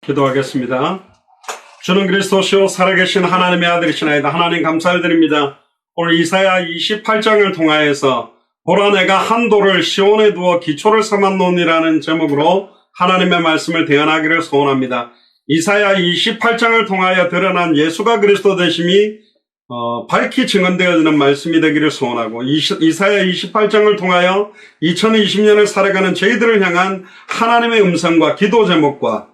기도하겠습니다. 주는 그리스도시요 살아계신 하나님의 아들이시나이다. 하나님 감사드립니다. 오늘 이사야 28장을 통하여서 보라 내가 한 돌을 시온에 두어 기초를 삼았노니라는 제목으로 하나님의 말씀을 대언하기를 소원합니다. 이사야 28장을 통하여 드러난 예수가 그리스도 되심이 밝히 증언되어지는 말씀이 되기를 소원하고, 이사야 28장을 통하여 2020년을 살아가는 저희들을 향한 하나님의 음성과 기도 제목과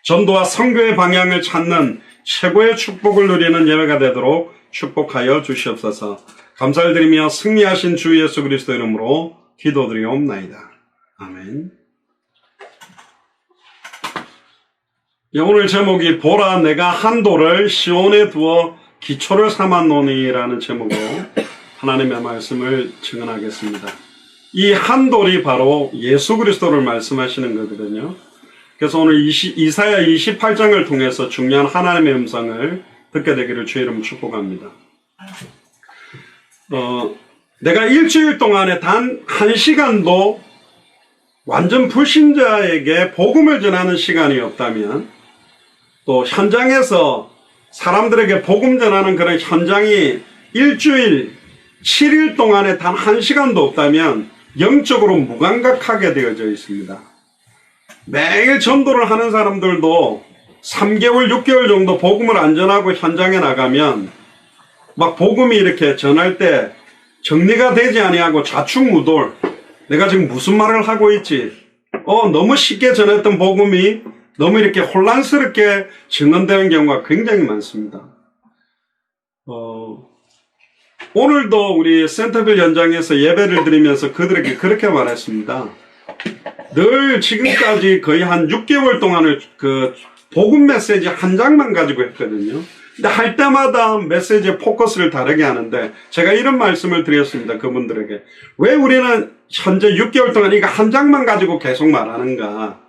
전도와 선교의 방향을 찾는 최고의 축복을 누리는 예배가 되도록 축복하여 주시옵소서. 감사를 드리며 승리하신 주 예수 그리스도 이름으로 기도드리옵나이다. 아멘. 오늘 제목이 보라 내가 한 돌을 시온에 두어 기초를 삼았노니라는 제목으로 하나님의 말씀을 증언하겠습니다. 이 한 돌이 바로 예수 그리스도를 말씀하시는 거거든요. 그래서 오늘 이사야 28장을 통해서 중요한 하나님의 음성을 듣게 되기를 주의 이름으로 축복합니다. 내가 일주일 동안에 단 1시간도 완전 불신자에게 복음을 전하는 시간이 없다면, 또 현장에서 사람들에게 복음 전하는 그런 현장이 일주일 7일 동안에 단 1시간도 없다면 영적으로 무감각하게 되어져 있습니다. 매일 전도를 하는 사람들도 3개월, 6개월 정도 복음을 안 전하고 현장에 나가면 막 복음이 이렇게 전할 때 정리가 되지 아니하고 좌충우돌, 내가 지금 무슨 말을 하고 있지? 너무 쉽게 전했던 복음이 너무 이렇게 혼란스럽게 증언되는 경우가 굉장히 많습니다. 오늘도 우리 센터빌 현장에서 예배를 드리면서 그들에게 그렇게 말했습니다. 늘 지금까지 거의 한 6개월 동안을 그 복음 메시지 한 장만 가지고 했거든요. 근데 할 때마다 메시지의 포커스를 다르게 하는데, 제가 이런 말씀을 드렸습니다. 그분들에게. 왜 우리는 현재 6개월 동안 이거 한 장만 가지고 계속 말하는가?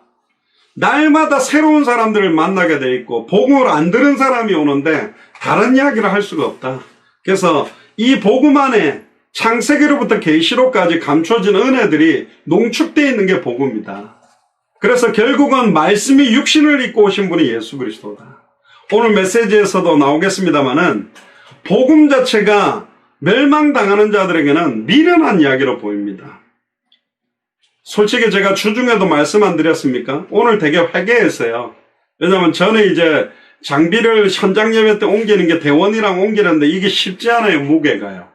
날마다 새로운 사람들을 만나게 돼 있고 복음을 안 들은 사람이 오는데 다른 이야기를 할 수가 없다. 그래서 이 복음 안에 창세기로부터 계시록까지 감춰진 은혜들이 농축되어 있는 게 복음이다. 그래서 결국은 말씀이 육신을 입고 오신 분이 예수 그리스도다. 오늘 메시지에서도 나오겠습니다마는 복음 자체가 멸망당하는 자들에게는 미련한 이야기로 보입니다. 솔직히 제가 주중에도 말씀 안 드렸습니까? 오늘 되게 회개했어요. 왜냐면 전에 이제 장비를 현장 예배 때 옮기는 게 대원이랑 옮기는데 이게 쉽지 않아요. 무게가요.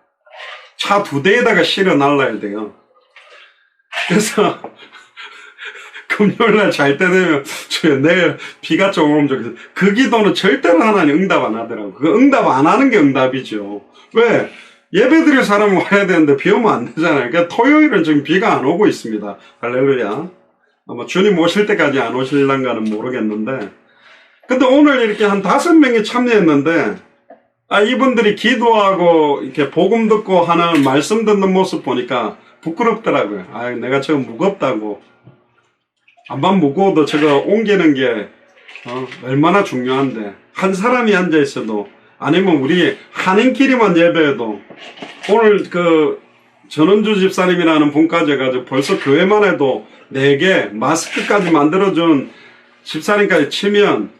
차 2대에다가 실어 날라야 돼요. 그래서 금요일날 잘 때 되면 내일 비가 조금 오면 좋겠어요. 그 기도는 절대로 하나님 응답 안 하더라고요. 그 응답 안 하는 게 응답이죠. 왜? 예배 드릴 사람은 와야 되는데 비 오면 안 되잖아요. 그러니까 토요일은 지금 비가 안 오고 있습니다. 할렐루야. 아마 주님 오실 때까지 안 오실란가는 모르겠는데, 근데 오늘 이렇게 한 5명이 참여했는데, 이분들이 기도하고 이렇게 복음 듣고 하는 말씀 듣는 모습 보니까 부끄럽더라고요. 내가 저거 무겁다고. 안만 무거워도 저거 옮기는 게 얼마나 중요한데, 한 사람이 앉아 있어도, 아니면 우리 한인끼리만 예배해도, 오늘 그 전원주 집사님이라는 분까지 해가지고 벌써 교회만 해도 4개 마스크까지 만들어준 집사님까지 치면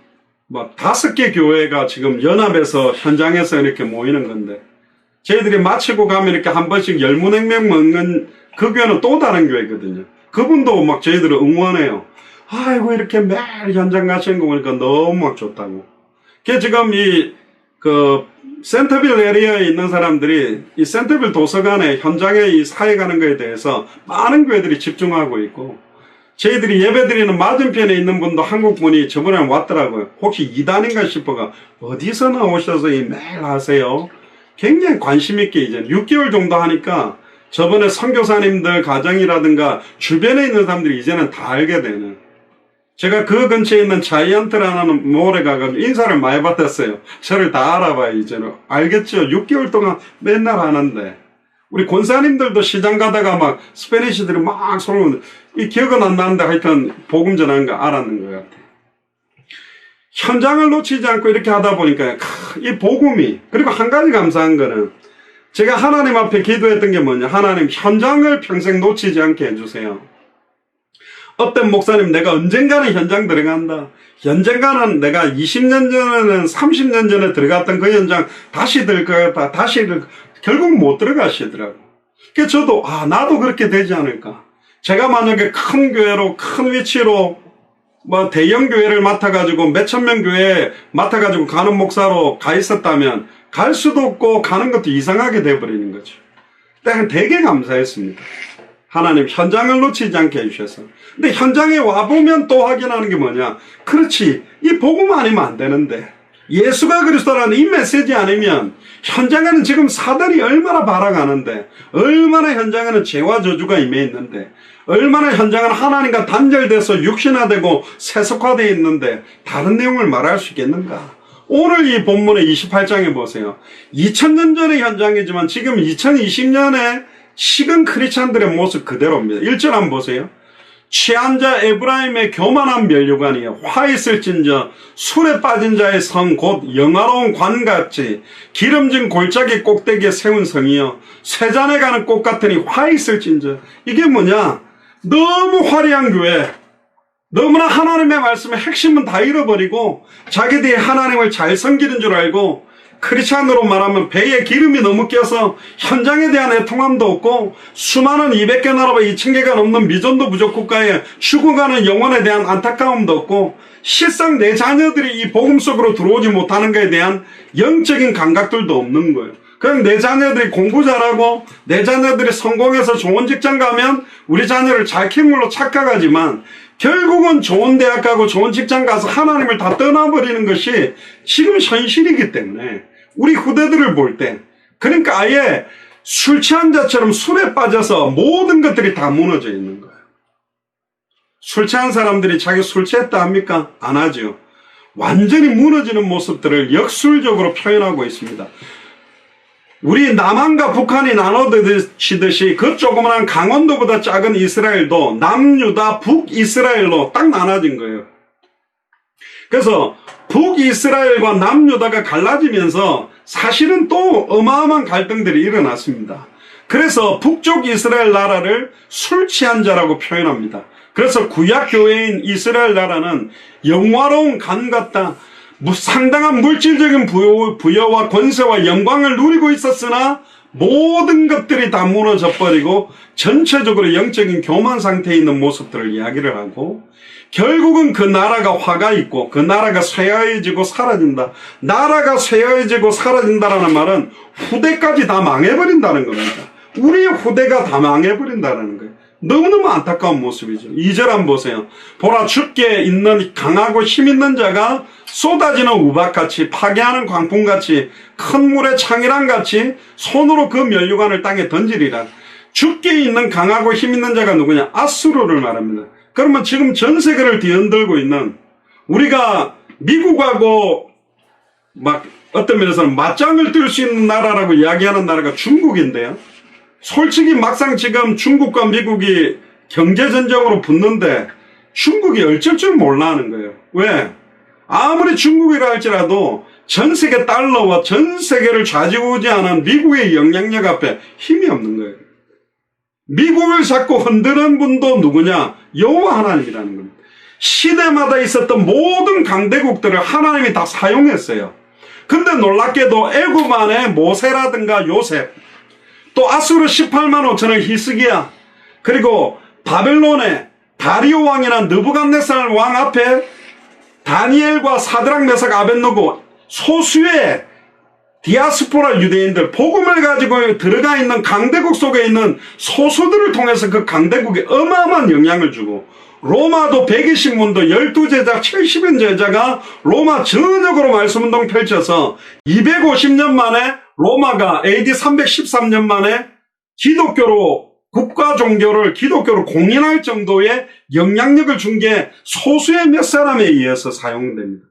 뭐 5개 교회가 지금 연합해서 현장에서 이렇게 모이는 건데, 저희들이 마치고 가면 이렇게 한 번씩 열무냉면 먹는 그 교회는 또 다른 교회거든요. 그분도 막 저희들을 응원해요. 아이고 이렇게 매일 현장 가시는 거 보니까 너무 막 좋다고. 그게 지금 센터빌 에리어에 있는 사람들이 이 센터빌 도서관에 현장에 이 사회 가는 거에 대해서 많은 교회들이 집중하고 있고, 저희들이 예배드리는 맞은편에 있는 분도 한국 분이 저번에 왔더라고요. 혹시 이단인가 싶어가 어디서 나오셔서 이 매일 하세요? 굉장히 관심 있게 이제 6개월 정도 하니까 저번에 선교사님들 가정이라든가 주변에 있는 사람들이 이제는 다 알게 되는. 제가 그 근처에 있는 자이언트라는 몰에 가가지고 인사를 많이 받았어요. 저를 다 알아봐요, 이제는. 알겠죠? 6개월 동안 맨날 하는데. 우리 권사님들도 시장 가다가 막 스페니쉬들이 막 소리, 이 기억은 안 나는데 하여튼 복음 전하는 거 알았는 것 같아요. 현장을 놓치지 않고 이렇게 하다 보니까 이 복음이, 그리고 한 가지 감사한 거는 제가 하나님 앞에 기도했던 게 뭐냐. 하나님 현장을 평생 놓치지 않게 해주세요. 어떤 목사님 내가 언젠가는 현장 들어간다. 언젠가는 내가 20년 전에는 30년 전에 들어갔던 그 현장 다시 들어가겠다. 결국 못 들어가시더라고. 그래서 저도 나도 그렇게 되지 않을까. 제가 만약에 큰 교회로 큰 위치로 뭐 대형 교회를 맡아가지고 몇천 명 교회 맡아가지고 가는 목사로 가 있었다면 갈 수도 없고 가는 것도 이상하게 돼버리는 거죠. 되게 감사했습니다. 하나님 현장을 놓치지 않게 해주셔서. 근데 현장에 와보면 또 확인하는 게 뭐냐. 그렇지, 이 복음 아니면 안 되는데 예수가 그리스도라는 이 메시지 아니면 현장에는 지금 사단이 얼마나 발악하는데, 얼마나 현장에는 죄와 저주가 임해 있는데, 얼마나 현장은 하나님과 단절돼서 육신화되고 세속화되어 있는데 다른 내용을 말할 수 있겠는가. 오늘 이 본문의 28장에 보세요. 2000년 전의 현장이지만 지금 2020년에 식은 크리스찬들의 모습 그대로입니다. 1절 한번 보세요. 취한 자 에브라임의 교만한 면류관이여 화 있을진저 술에 빠진 자의 성 곧 영화로운 관같이 기름진 골짜기 꼭대기에 세운 성이여 쇠잔에 가는 꽃 같으니 화 있을진저. 이게 뭐냐, 너무 화려한 교회, 너무나 하나님의 말씀의 핵심은 다 잃어버리고 자기들이 하나님을 잘 섬기는 줄 알고 크리스찬으로 말하면 배에 기름이 너무 껴서 현장에 대한 애통함도 없고 수많은 200개 나라와 2000개가 넘는 미전도 부족 국가에 죽어가는 영혼에 대한 안타까움도 없고 실상 내 자녀들이 이 복음 속으로 들어오지 못하는 것에 대한 영적인 감각들도 없는 거예요. 그냥 내 자녀들이 공부 잘하고 내 자녀들이 성공해서 좋은 직장 가면 우리 자녀를 잘 키운 걸로 착각하지만 결국은 좋은 대학 가고 좋은 직장 가서 하나님을 다 떠나버리는 것이 지금 현실이기 때문에 우리 후대들을 볼 때, 그러니까 아예 술 취한 자처럼 술에 빠져서 모든 것들이 다 무너져 있는 거예요. 술 취한 사람들이 자기 술 취했다 합니까? 안 하죠. 완전히 무너지는 모습들을 역술적으로 표현하고 있습니다. 우리 남한과 북한이 나눠지듯이 그 조그만한 강원도보다 작은 이스라엘도 남유다, 북이스라엘로 딱 나눠진 거예요. 그래서 북이스라엘과 남유다가 갈라지면서 사실은 또 어마어마한 갈등들이 일어났습니다. 그래서 북쪽 이스라엘 나라를 술 취한 자라고 표현합니다. 그래서 구약교회인 이스라엘 나라는 영화로운 간 같다, 상당한 물질적인 부여와 권세와 영광을 누리고 있었으나 모든 것들이 다 무너져 버리고 전체적으로 영적인 교만 상태에 있는 모습들을 이야기를 하고, 결국은 그 나라가 화가 있고 그 나라가 쇠하해지고 사라진다. 나라가 쇠하해지고 사라진다라는 말은 후대까지 다 망해버린다는 겁니다. 우리의 후대가 다 망해버린다는 거예요. 너무너무 안타까운 모습이죠. 2절 한번 보세요. 보라, 주께 있는 강하고 힘있는 자가 쏟아지는 우박같이 파괴하는 광풍같이 큰 물의 창이랑같이 손으로 그 면류관을 땅에 던지리라. 주께 있는 강하고 힘있는 자가 누구냐? 아수르를 말합니다. 그러면 지금 전 세계를 뒤흔들고 있는, 우리가 미국하고 막 어떤 면에서는 맞짱을 뜰 수 있는 나라라고 이야기하는 나라가 중국인데요. 솔직히 막상 지금 중국과 미국이 경제전쟁으로 붙는데 중국이 어쩔 줄 몰라 하는 거예요. 왜? 아무리 중국이라 할지라도 전 세계 달러와 전 세계를 좌지우지하는 미국의 영향력 앞에 힘이 없는 거예요. 미국을 자꾸 흔드는 분도 누구냐? 여호와 하나님이라는 겁니다. 시대마다 있었던 모든 강대국들을 하나님이 다 사용했어요. 근데 놀랍게도 애굽 안에 모세라든가 요셉, 또 아수르 18만 5천의 히스기야, 그리고 바벨론의 다리오 왕이나 느부갓네살 왕 앞에 다니엘과 사드락 메삭 아벳느고 소수의 디아스포라 유대인들, 복음을 가지고 들어가 있는 강대국 속에 있는 소수들을 통해서 그 강대국에 어마어마한 영향을 주고, 로마도 120문도 12제자 70인 제자가 로마 전역으로 말씀운동 펼쳐서 250년 만에 로마가 AD 313년 만에 기독교로, 국가 종교를 기독교로 공인할 정도의 영향력을 준 게 소수의 몇 사람에 의해서 사용됩니다.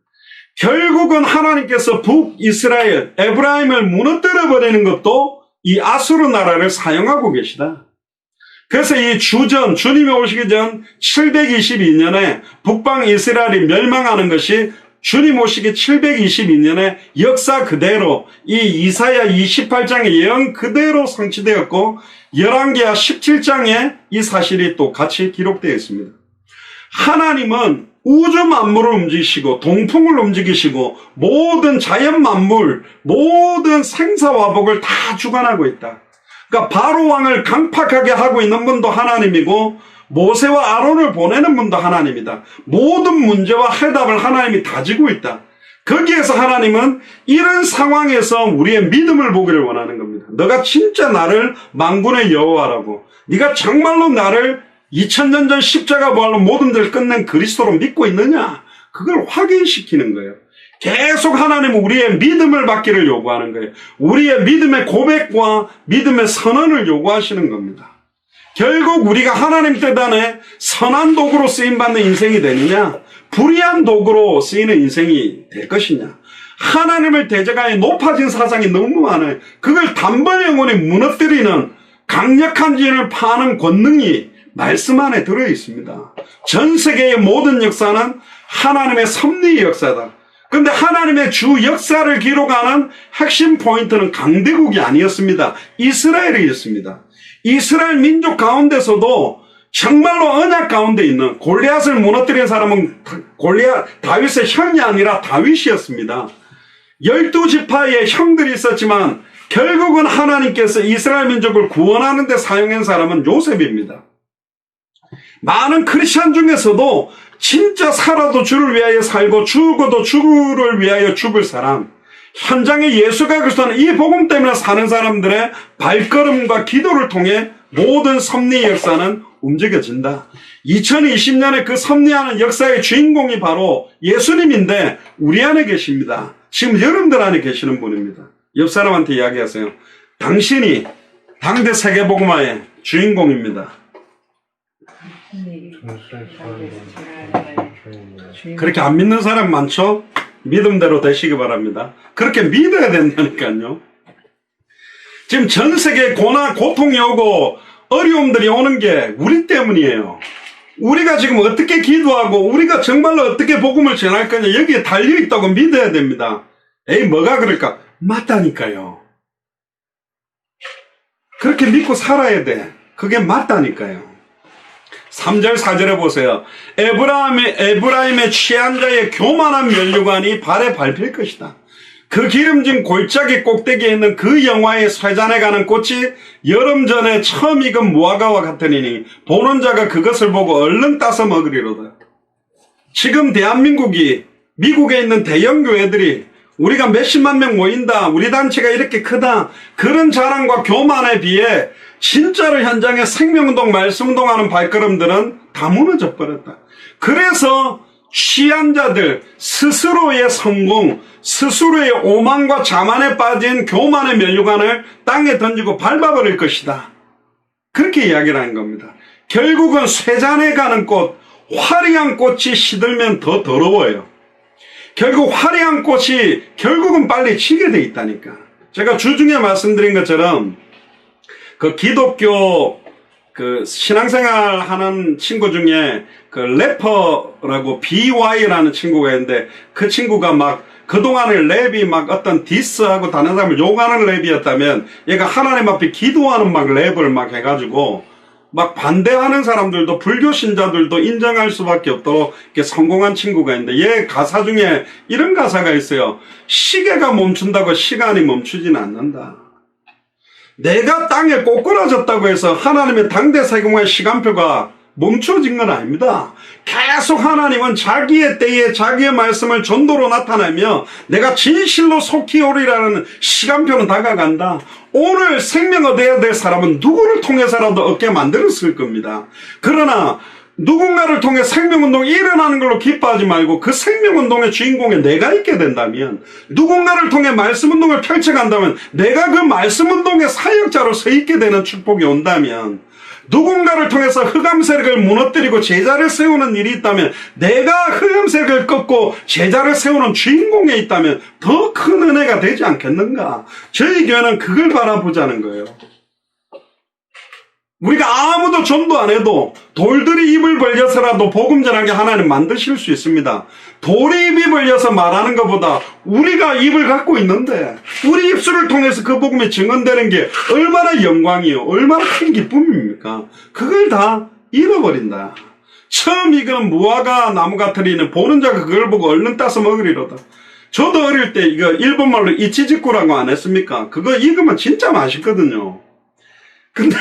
결국은 하나님께서 북이스라엘, 에브라임을 무너뜨려버리는 것도 이 아수르 나라를 사용하고 계시다. 그래서 이 주님이 오시기 전 722년에 북방 이스라엘이 멸망하는 것이 주님 오시기 722년에 역사 그대로 이 이사야 28장의 예언 그대로 성취되었고, 열왕기하 17장에 이 사실이 또 같이 기록되어 있습니다. 하나님은 우주 만물을 움직이시고 동풍을 움직이시고 모든 자연 만물, 모든 생사화복을 다 주관하고 있다. 그러니까 바로 왕을 강팍하게 하고 있는 분도 하나님이고 모세와 아론을 보내는 분도 하나님이다. 모든 문제와 해답을 하나님이 다지고 있다. 거기에서 하나님은 이런 상황에서 우리의 믿음을 보기를 원하는 겁니다. 너가 진짜 나를 만군의 여호와라고, 네가 정말로 나를 2000년 전 십자가 부활로 모든 일을 끝낸 그리스도로 믿고 있느냐, 그걸 확인시키는 거예요. 계속 하나님은 우리의 믿음을 받기를 요구하는 거예요. 우리의 믿음의 고백과 믿음의 선언을 요구하시는 겁니다. 결국 우리가 하나님 뜻 안에 선한 도구로 쓰임받는 인생이 되느냐, 불의한 도구로 쓰이는 인생이 될 것이냐. 하나님을 대적하여 높아진 사상이 너무 많아요. 그걸 단번 영혼이 무너뜨리는 강력한 진을 파는 권능이 말씀 안에 들어있습니다. 전 세계의 모든 역사는 하나님의 섭리의 역사다. 그런데 하나님의 주 역사를 기록하는 핵심 포인트는 강대국이 아니었습니다. 이스라엘이었습니다. 이스라엘 민족 가운데서도 정말로 언약 가운데 있는 골리앗을 무너뜨린 사람은 다윗의 형이 아니라 다윗이었습니다. 12지파의 형들이 있었지만 결국은 하나님께서 이스라엘 민족을 구원하는 데 사용한 사람은 요셉입니다. 많은 크리스천 중에서도 진짜 살아도 주를 위하여 살고 죽어도 주를 위하여 죽을 사람, 현장에 예수가 그리스도는 이 복음 때문에 사는 사람들의 발걸음과 기도를 통해 모든 섭리의 역사는 움직여진다. 2020년에 그 섭리하는 역사의 주인공이 바로 예수님인데 우리 안에 계십니다. 지금 여러분들 안에 계시는 분입니다. 옆 사람한테 이야기하세요. 당신이 당대 세계복음화의 주인공입니다. 그렇게 안 믿는 사람 많죠? 믿음대로 되시기 바랍니다. 그렇게 믿어야 된다니까요. 지금 전 세계에 고난, 고통이 오고 어려움들이 오는 게 우리 때문이에요. 우리가 지금 어떻게 기도하고 우리가 정말로 어떻게 복음을 전할 거냐, 여기에 달려있다고 믿어야 됩니다. 에이, 뭐가 그럴까? 맞다니까요. 그렇게 믿고 살아야 돼. 그게 맞다니까요. 3절 4절에 보세요. 에브라임의 취한 자의 교만한 면류관이 발에 밟힐 것이다. 그 기름진 골짜기 꼭대기에 있는 그 영화의 쇠잔에 가는 꽃이 여름 전에 처음 익은 무화과와 같으니 보는 자가 그것을 보고 얼른 따서 먹으리로다. 지금 대한민국이 미국에 있는 대형 교회들이 우리가 몇십만 명 모인다, 우리 단체가 이렇게 크다, 그런 자랑과 교만에 비해 진짜로 현장에 생명운동, 말씀운동하는 발걸음들은 다 무너져 버렸다. 그래서 취한 자들, 스스로의 성공, 스스로의 오만과 자만에 빠진 교만의 면류관을 땅에 던지고 밟아버릴 것이다. 그렇게 이야기를 하는 겁니다. 결국은 쇠잔에 가는 꽃, 화려한 꽃이 시들면 더 더러워요. 결국 화려한 꽃이 결국은 빨리 지게 돼 있다니까. 제가 주중에 말씀드린 것처럼 그 기독교 그 신앙생활 하는 친구 중에 그 래퍼라고 BY라는 친구가 있는데 그 친구가 막 그동안의 랩이 막 어떤 디스하고 다른 사람을 욕하는 랩이었다면 얘가 하나님 앞에 기도하는 막 랩을 막 해가지고 막 반대하는 사람들도 불교 신자들도 인정할 수밖에 없도록 이렇게 성공한 친구가 있는데 얘 가사 중에 이런 가사가 있어요. 시계가 멈춘다고 시간이 멈추지는 않는다. 내가 땅에 꼬꾸라졌다고 해서 하나님의 당대 세계의 시간표가 멈춰진 건 아닙니다. 계속 하나님은 자기의 때에 자기의 말씀을 전도로 나타내며 내가 진실로 속히 오리라는 시간표는 다가간다. 오늘 생명 얻어야 될 사람은 누구를 통해서라도 얻게 만들었을 겁니다. 그러나 누군가를 통해 생명운동이 일어나는 걸로 기뻐하지 말고 그 생명운동의 주인공에 내가 있게 된다면, 누군가를 통해 말씀운동을 펼쳐간다면 내가 그 말씀운동의 사역자로 서 있게 되는 축복이 온다면, 누군가를 통해서 흑암 세력을 무너뜨리고 제자를 세우는 일이 있다면 내가 흑암 세력을 꺾고 제자를 세우는 주인공에 있다면 더 큰 은혜가 되지 않겠는가. 저희 교회는 그걸 바라보자는 거예요. 우리가 아무도 전도 안 해도 돌들이 입을 벌려서라도 복음 전하게 하나님 만드실 수 있습니다. 돌이 입이 벌려서 말하는 것보다 우리가 입을 갖고 있는데 우리 입술을 통해서 그 복음이 증언되는 게 얼마나 영광이요, 얼마나 큰 기쁨입니까? 그걸 다 잃어버린다. 처음 익은 무화과 나무 같으리는 보는 자가 그걸 보고 얼른 따서 먹으리로다. 저도 어릴 때 이거 일본말로 이치지쿠라고 안 했습니까? 그거 익으면 진짜 맛있거든요. 근데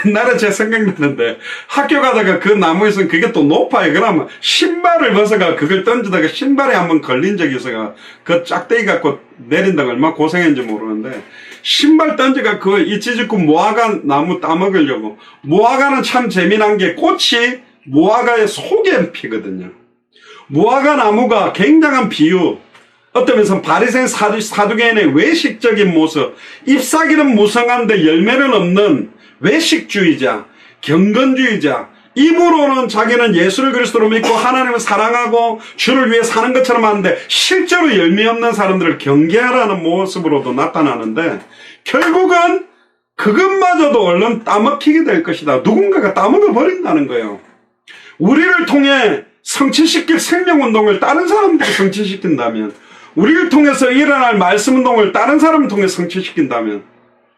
옛날에 제 생각나는데 학교 가다가 그 나무에서는 그게 또 높아요. 그러면 신발을 벗어가 그걸 던지다가 신발에 한번 걸린 적이 있어가 그 짝대기 갖고 내린다고 얼마나 고생했는지 모르는데 신발 던져가 그 이치지쿠 무화과 나무 따먹으려고. 무화과는 참 재미난 게 꽃이 무화과의 속에 피거든요. 무화과 나무가 굉장한 비유, 어떤 면에서 바리새인 사두개인의 외식적인 모습, 잎사귀는 무성한데 열매는 없는 외식주의자, 경건주의자, 입으로는 자기는 예수를 그리스도로 믿고 하나님을 사랑하고 주를 위해 사는 것처럼 하는데 실제로 열매 없는 사람들을 경계하라는 모습으로도 나타나는데 결국은 그것마저도 얼른 따먹히게 될 것이다. 누군가가 따먹어 버린다는 거예요. 우리를 통해 성취시킬 생명운동을 다른 사람들이 성취시킨다면, 우리를 통해서 일어날 말씀운동을 다른 사람을 통해 성취시킨다면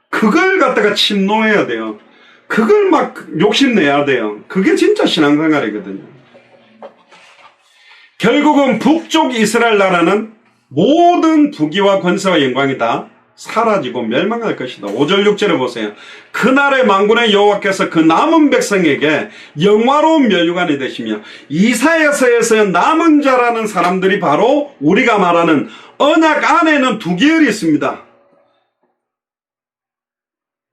그걸 갖다가 침노해야 돼요. 그걸 막 욕심내야 돼요. 그게 진짜 신앙생활이거든요. 결국은 북쪽 이스라엘 나라는 모든 부귀와 권세와 영광이 다 사라지고 멸망할 것이다. 5절 6절에 보세요. 그날의 만군의 여호와께서 그 남은 백성에게 영화로운 면류관이 되시며, 이사야서에서 남은 자라는 사람들이 바로 우리가 말하는 언약 안에는 두 계열이 있습니다.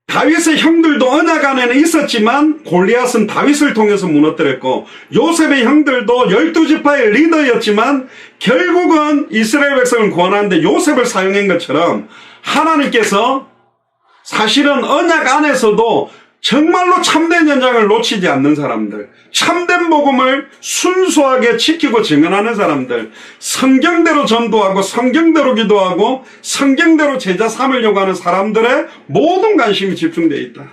다윗의 형들도 언약 안에는 있었지만 골리앗은 다윗을 통해서 무너뜨렸고, 요셉의 형들도 12지파의 리더였지만 결국은 이스라엘 백성을 구원하는데 요셉을 사용한 것처럼 하나님께서 사실은 언약 안에서도 정말로 참된 현장을 놓치지 않는 사람들, 참된 복음을 순수하게 지키고 증언하는 사람들, 성경대로 전도하고 성경대로 기도하고 성경대로 제자 삼으려고 하는 사람들의 모든 관심이 집중되어 있다.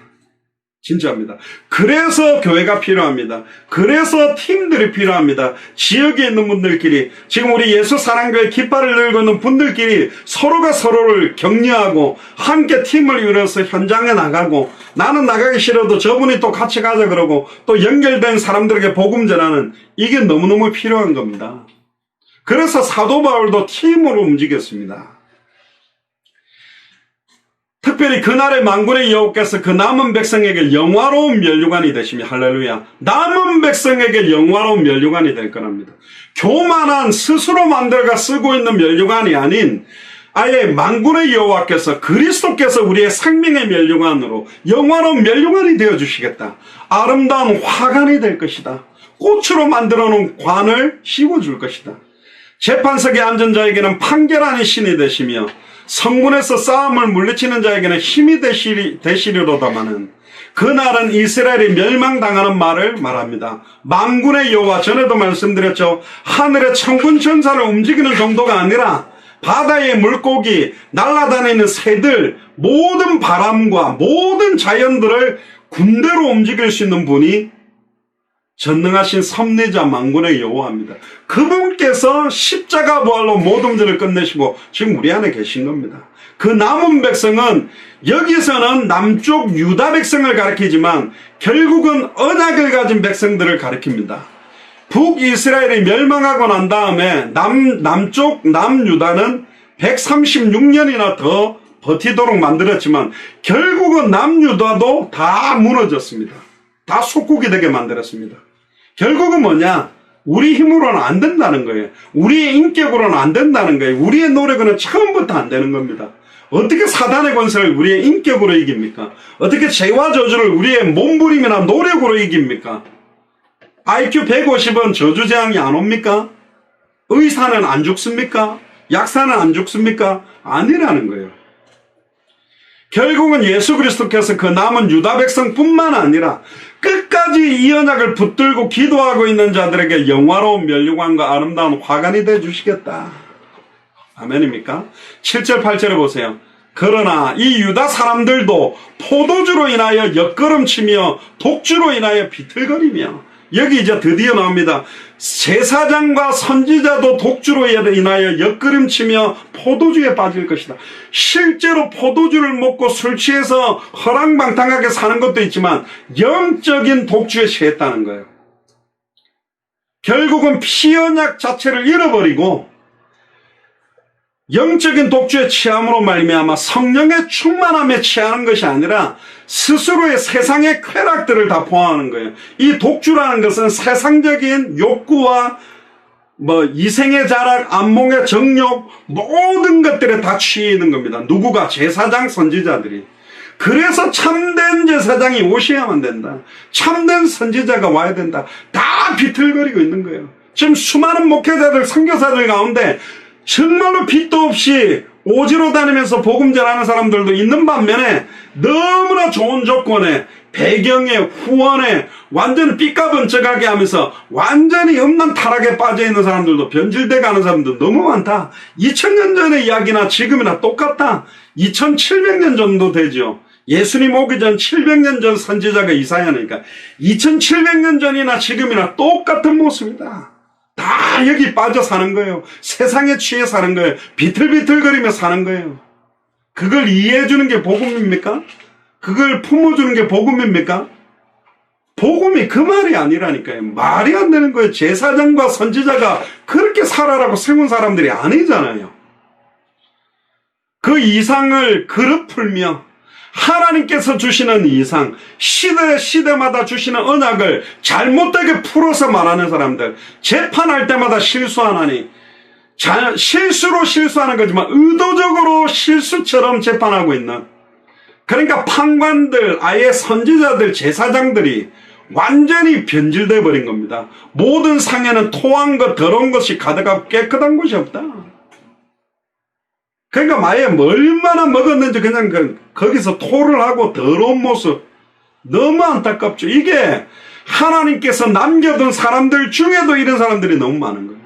진짜입니다. 그래서 교회가 필요합니다. 그래서 팀들이 필요합니다. 지역에 있는 분들끼리, 지금 우리 예수 사랑교회 깃발을 들고 있는 분들끼리 서로가 서로를 격려하고 함께 팀을 이루어서 현장에 나가고, 나는 나가기 싫어도 저분이 또 같이 가자 그러고 또 연결된 사람들에게 복음 전하는, 이게 너무너무 필요한 겁니다. 그래서 사도 바울도 팀으로 움직였습니다. 특별히 그날의 만군의 여호와께서 그 남은 백성에게 영화로운 면류관이 되시며, 할렐루야, 남은 백성에게 영화로운 면류관이 될 거랍니다. 교만한 스스로 만들어가 쓰고 있는 면류관이 아닌 아예 만군의 여호와께서, 그리스도께서 우리의 생명의 면류관으로 영화로운 면류관이 되어주시겠다. 아름다운 화관이 될 것이다. 꽃으로 만들어 놓은 관을 씌워줄 것이다. 재판석에 앉은 자에게는 판결하는 신이 되시며, 성문에서 싸움을 물리치는 자에게는 힘이 되시리로다마는, 그날은 이스라엘이 멸망당하는 말을 말합니다. 만군의 여호와, 전에도 말씀드렸죠. 하늘의 천군 천사를 움직이는 정도가 아니라 바다의 물고기, 날아다니는 새들, 모든 바람과 모든 자연들을 군대로 움직일 수 있는 분이 전능하신 섭리자 만군의 여호와입니다. 그분께서 십자가 부활로 모든 죄를 끝내시고 지금 우리 안에 계신 겁니다. 그 남은 백성은, 여기서는 남쪽 유다 백성을 가리키지만 결국은 언약을 가진 백성들을 가리킵니다. 북이스라엘이 멸망하고 난 다음에 남쪽 남유다는 136년이나 더 버티도록 만들었지만 결국은 남유다도 다 무너졌습니다. 다 속국이 되게 만들었습니다. 결국은 뭐냐? 우리 힘으로는 안 된다는 거예요. 우리의 인격으로는 안 된다는 거예요. 우리의 노력은 처음부터 안 되는 겁니다. 어떻게 사단의 권세를 우리의 인격으로 이깁니까? 어떻게 죄와 저주를 우리의 몸부림이나 노력으로 이깁니까? IQ 150은 저주재앙이 안 옵니까? 의사는 안 죽습니까? 약사는 안 죽습니까? 아니라는 거예요. 결국은 예수 그리스도께서 그 남은 유다 백성뿐만 아니라 끝까지 이 언약을 붙들고 기도하고 있는 자들에게 영화로운 면류관과 아름다운 화관이 되어주시겠다. 아멘입니까? 7절 8절에 보세요. 그러나 이 유다 사람들도 포도주로 인하여 옆걸음치며 독주로 인하여 비틀거리며, 여기 이제 드디어 나옵니다. 제사장과 선지자도 독주로 인하여 옆걸음치며 포도주에 빠질 것이다. 실제로 포도주를 먹고 술 취해서 허랑방탕하게 사는 것도 있지만 영적인 독주에 취했다는 거예요. 결국은 피언약 자체를 잃어버리고 영적인 독주에 취함으로 말미암아 성령의 충만함에 취하는 것이 아니라 스스로의 세상의 쾌락들을 다 포함하는 거예요. 이 독주라는 것은 세상적인 욕구와 이생의 자락, 안목의 정욕, 모든 것들에 다 취해 겁니다. 누구가? 제사장, 선지자들이. 그래서 참된 제사장이 오셔야만 된다. 참된 선지자가 와야 된다. 다 비틀거리고 있는 거예요. 지금 수많은 목회자들, 선교사들 가운데 정말로 빚도 없이 오지로 다니면서 복음 전하는 사람들도 있는 반면에 너무나 좋은 조건에, 배경에, 후원에 완전히 삐까번쩍하게 하면서 완전히 엄난 타락에 빠져있는 사람들도, 변질돼 가는 사람도 너무 많다. 2000년 전의 이야기나 지금이나 똑같다. 2700년 정도 되죠. 예수님 오기 전 700년 전 선지자가 이사야니까 2700년 전이나 지금이나 똑같은 모습이다. 다 여기 빠져 사는 거예요. 세상에 취해 사는 거예요. 비틀비틀거리며 사는 거예요. 그걸 이해해주는 게 복음입니까? 그걸 품어주는 게 복음입니까? 복음이 그 말이 아니라니까요. 말이 안 되는 거예요. 제사장과 선지자가 그렇게 살아라고 세운 사람들이 아니잖아요. 그 이상을 그릇 풀며 하나님께서 주시는 이상, 시대마다 주시는 언약을 잘못되게 풀어서 말하는 사람들, 재판할 때마다 실수하나니, 실수로 실수하는 거지만 의도적으로 실수처럼 재판하고 있는, 그러니까 판관들, 아예 선지자들, 제사장들이 완전히 변질되어 버린 겁니다. 모든 상에는 토한 것, 더러운 것이 가득하고 깨끗한 곳이 없다. 그러니까 아예 얼마나 먹었는지 그냥 거기서 토를 하고 더러운 모습, 너무 안타깝죠. 이게 하나님께서 남겨둔 사람들 중에도 이런 사람들이 너무 많은 거예요.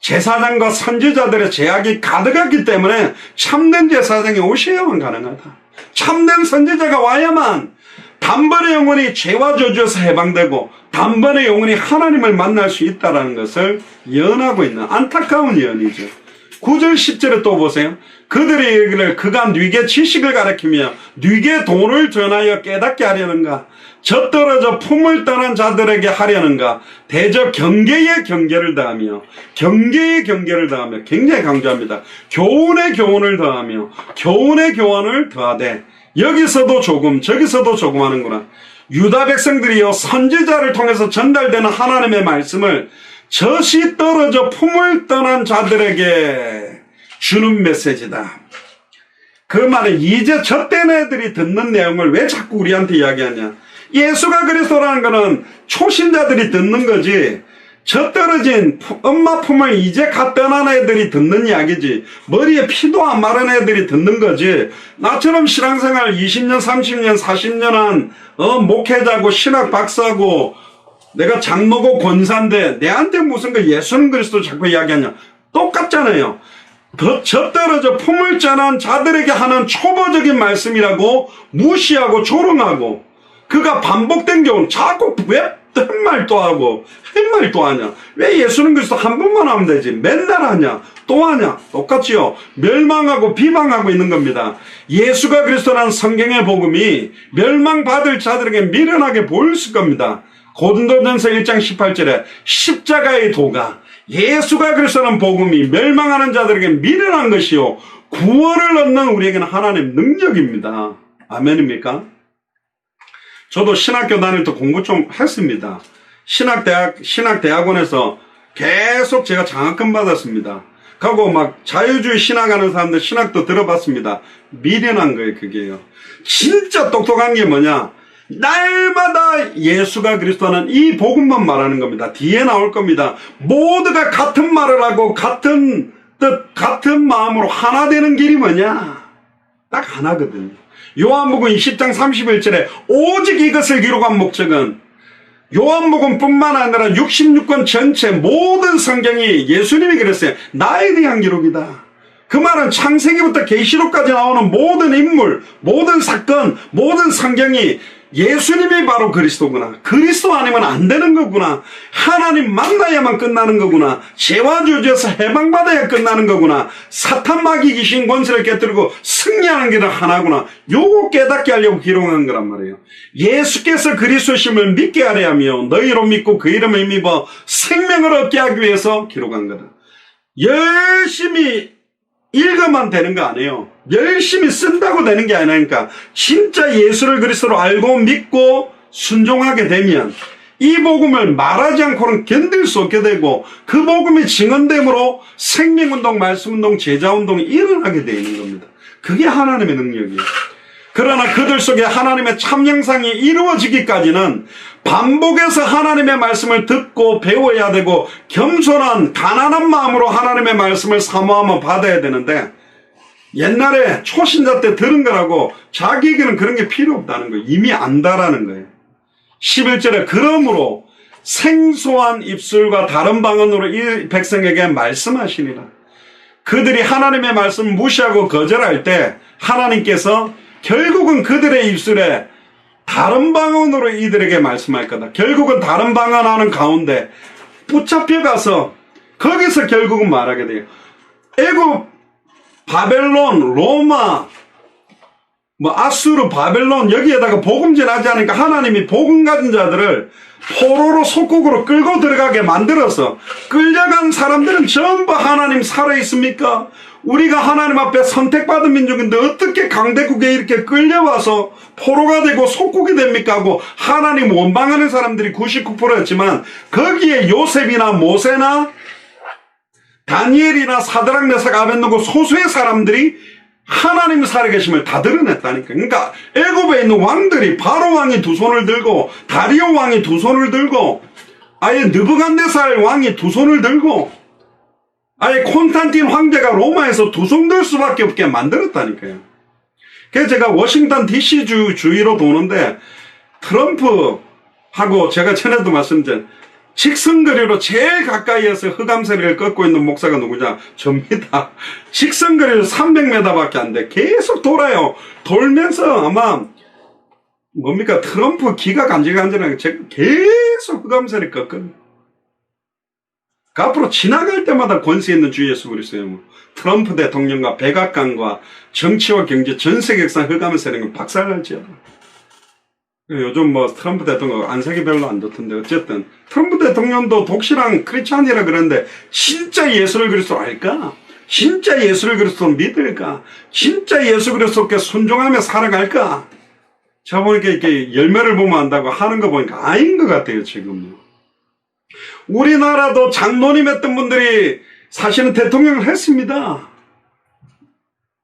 제사장과 선지자들의 제약이 가득했기 때문에 참된 제사장이 오셔야만 가능하다. 참된 선지자가 와야만 단번에 영혼이 죄와 저주에서 해방되고 단번에 영혼이 하나님을 만날 수 있다는 것을 예언하고 있는 안타까운 예언이죠. 9절 10절에 또 보세요. 그들이 이르기를 그가 뉘게 지식을 가르치며 뉘게 돈을 전하여 깨닫게 하려는가, 젖떨어져 품을 떠난 자들에게 하려는가, 대저 경계의 경계를 더하며, 경계의 경계를 더하며, 굉장히 강조합니다. 교훈의 교훈을 더하며 교훈의 교훈을 더하되, 여기서도 조금 저기서도 조금 하는구나. 유다 백성들이요 선지자를 통해서 전달되는 하나님의 말씀을 젖이 떨어져 품을 떠난 자들에게 주는 메시지다. 그 말은 이제 젖된 애들이 듣는 내용을 왜 자꾸 우리한테 이야기하냐. 예수가 그리스도라는 거는 초신자들이 듣는 거지, 젖 떨어진 엄마 품을 이제 갓 떠난 애들이 듣는 이야기지, 머리에 피도 안 마른 애들이 듣는 거지. 나처럼 신앙생활 20년 30년 40년 한 목회자고 신학 박사고 내가 장로고 권사인데 내한테 무슨 그 예수는 그리스도 자꾸 이야기하냐. 똑같잖아요. 젖 떨어져 품을 떠난 자들에게 하는 초보적인 말씀이라고 무시하고 조롱하고, 그가 반복된 경우는 자꾸 왜 헛말 또 하고 헛말 또 하냐. 왜 예수는 그리스도 한 번만 하면 되지 맨날 하냐, 또 하냐. 똑같지요. 멸망하고 비방하고 있는 겁니다. 예수가 그리스도라는 성경의 복음이 멸망받을 자들에게 미련하게 보였을 겁니다. 고린도전서 1장 18절에 십자가의 도가, 예수가 그리스도라는 복음이 멸망하는 자들에게 미련한 것이요 구원을 얻는 우리에게는 하나님의 능력입니다. 아멘입니까? 저도 신학교 다닐 때 공부 좀 했습니다. 신학대학원에서 계속 제가 장학금 받았습니다. 그리고 막 자유주의 신학하는 사람들 신학도 들어봤습니다. 미련한 거예요, 그게요. 진짜 똑똑한 게 뭐냐? 날마다 예수가 그리스도는 이 복음만 말하는 겁니다. 뒤에 나올 겁니다. 모두가 같은 말을 하고 같은 뜻, 같은 마음으로 하나 되는 길이 뭐냐? 딱 하나거든요. 요한복음 20장 31절에 오직 이것을 기록한 목적은, 요한복음 뿐만 아니라 66권 전체 모든 성경이 예수님이 그랬어요. 나에 대한 기록이다. 그 말은 창세기부터 계시록까지 나오는 모든 인물, 모든 사건, 모든 성경이 예수님이 바로 그리스도구나. 그리스도 아니면 안 되는 거구나. 하나님 만나야만 끝나는 거구나. 죄와 저주에서 해방받아야 끝나는 거구나. 사탄 마귀 귀신 권세를 깨뜨리고 승리하는 길은 하나구나. 요거 깨닫게 하려고 기록한 거란 말이에요. 예수께서 그리스도심을 믿게 하려 하며 너희로 믿고 그 이름을 힘입어 생명을 얻게 하기 위해서 기록한 거다. 열심히 읽으면 되는 거 아니에요. 열심히 쓴다고 되는 게 아니니까 진짜 예수를 그리스도로 알고 믿고 순종하게 되면 이 복음을 말하지 않고는 견딜 수 없게 되고 그 복음이 증언됨으로 생명운동, 말씀운동, 제자운동이 일어나게 되어 있는 겁니다. 그게 하나님의 능력이에요. 그러나 그들 속에 하나님의 참 형상이 이루어지기까지는 반복해서 하나님의 말씀을 듣고 배워야 되고 겸손한 가난한 마음으로 하나님의 말씀을 사모하며 받아야 되는데 옛날에 초신자 때 들은 거라고 자기에게는 그런 게 필요 없다는 거예요. 이미 안다라는 거예요. 11절에 그러므로 생소한 입술과 다른 방언으로 이 백성에게 말씀하시니라. 그들이 하나님의 말씀을 무시하고 거절할 때 하나님께서 결국은 그들의 입술에 다른 방언으로 이들에게 말씀할 거다. 결국은 다른 방언하는 가운데 붙잡혀 가서 거기서 결국은 말하게 돼요. 애굽, 바벨론, 로마, 아수르, 바벨론 여기에다가 복음 전하지 않으니까 하나님이 복음 가진 자들을 포로로 속국으로 끌고 들어가게 만들어서 끌려간 사람들은 전부 하나님 살아있습니까? 우리가 하나님 앞에 선택받은 민족인데 어떻게 강대국에 이렇게 끌려와서 포로가 되고 속국이 됩니까? 하고 하나님 원망하는 사람들이 99%였지만 거기에 요셉이나 모세나 다니엘이나 사드락 메삭 아벤노고 소수의 사람들이 하나님 살아계심을 다 드러냈다니까. 그러니까 애굽에 있는 왕들이 바로 왕이 두 손을 들고 다리오 왕이 두 손을 들고 아예 느부갓네살 왕이 두 손을 들고 아예 콘스탄틴 황제가 로마에서 두 손 들 수밖에 없게 만들었다니까요. 그래서 제가 워싱턴 DC 주위로 도는데 트럼프하고 제가 전에도 말씀드린 직선거리로 제일 가까이에서 흑암세력을 꺾고 있는 목사가 누구냐? 접니다. 직선거리로 300m밖에 안 돼. 계속 돌아요. 돌면서 아마 뭡니까? 트럼프 기가 간질간질하게 계속 흑암세력 꺾거든요. 그 앞으로 지나갈 때마다 권세 있는 주 예수 그리스도예요. 트럼프 대통령과 백악관과 정치와 경제 전 세계상 흑암의 세력은 박살날지어다. 요즘 트럼프 대통령 안색이 별로 안 좋던데 어쨌든 트럼프 대통령도 독실한 크리스찬이라 그러는데 진짜 예수를 그리스도로 알까? 진짜 예수를 그리스도로 믿을까? 진짜 예수 그리스도께 순종하며 살아갈까? 제가 보니까 이렇게 열매를 보면 안다고 하는 거 보니까 아닌 것 같아요 지금. 우리나라도 장로님 했던 분들이 사실은 대통령을 했습니다.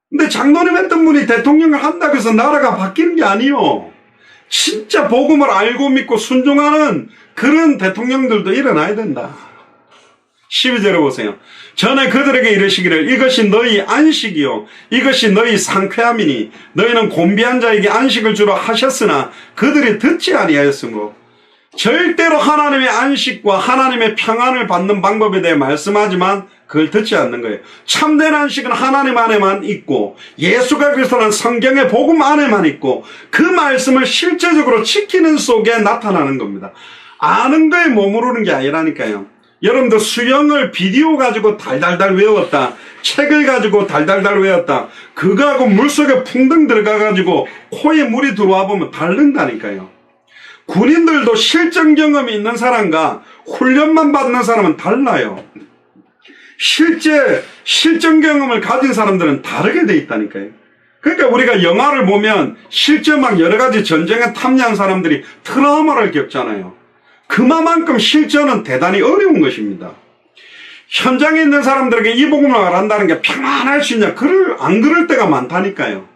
근데 장로님 했던 분이 대통령을 한다고 해서 나라가 바뀌는 게 아니요. 진짜 복음을 알고 믿고 순종하는 그런 대통령들도 일어나야 된다. 12절에 보세요. 전에 그들에게 이르시기를 이것이 너희 안식이요 이것이 너희 상쾌함이니 너희는 곤비한 자에게 안식을 주러 하셨으나 그들이 듣지 아니하였으므로 절대로 하나님의 안식과 하나님의 평안을 받는 방법에 대해 말씀하지만 그걸 듣지 않는 거예요. 참된 안식은 하나님 안에만 있고 예수가 그리스도는 성경의 복음 안에만 있고 그 말씀을 실제적으로 지키는 속에 나타나는 겁니다. 아는 거에 머무르는 게 아니라니까요. 여러분들 수영을 비디오 가지고 달달달 외웠다. 책을 가지고 달달달 외웠다. 그거하고 물속에 풍덩 들어가 가지고 코에 물이 들어와 보면 다른다니까요. 군인들도 실전 경험이 있는 사람과 훈련만 받는 사람은 달라요. 실제 실전 경험을 가진 사람들은 다르게 돼 있다니까요. 그러니까 우리가 영화를 보면 실제 막 여러 가지 전쟁에 참여한 사람들이 트라우마를 겪잖아요. 그만큼 실전은 대단히 어려운 것입니다. 현장에 있는 사람들에게 이 복음을 말한다는 게 평안할 수 있냐? 안 그럴 때가 많다니까요.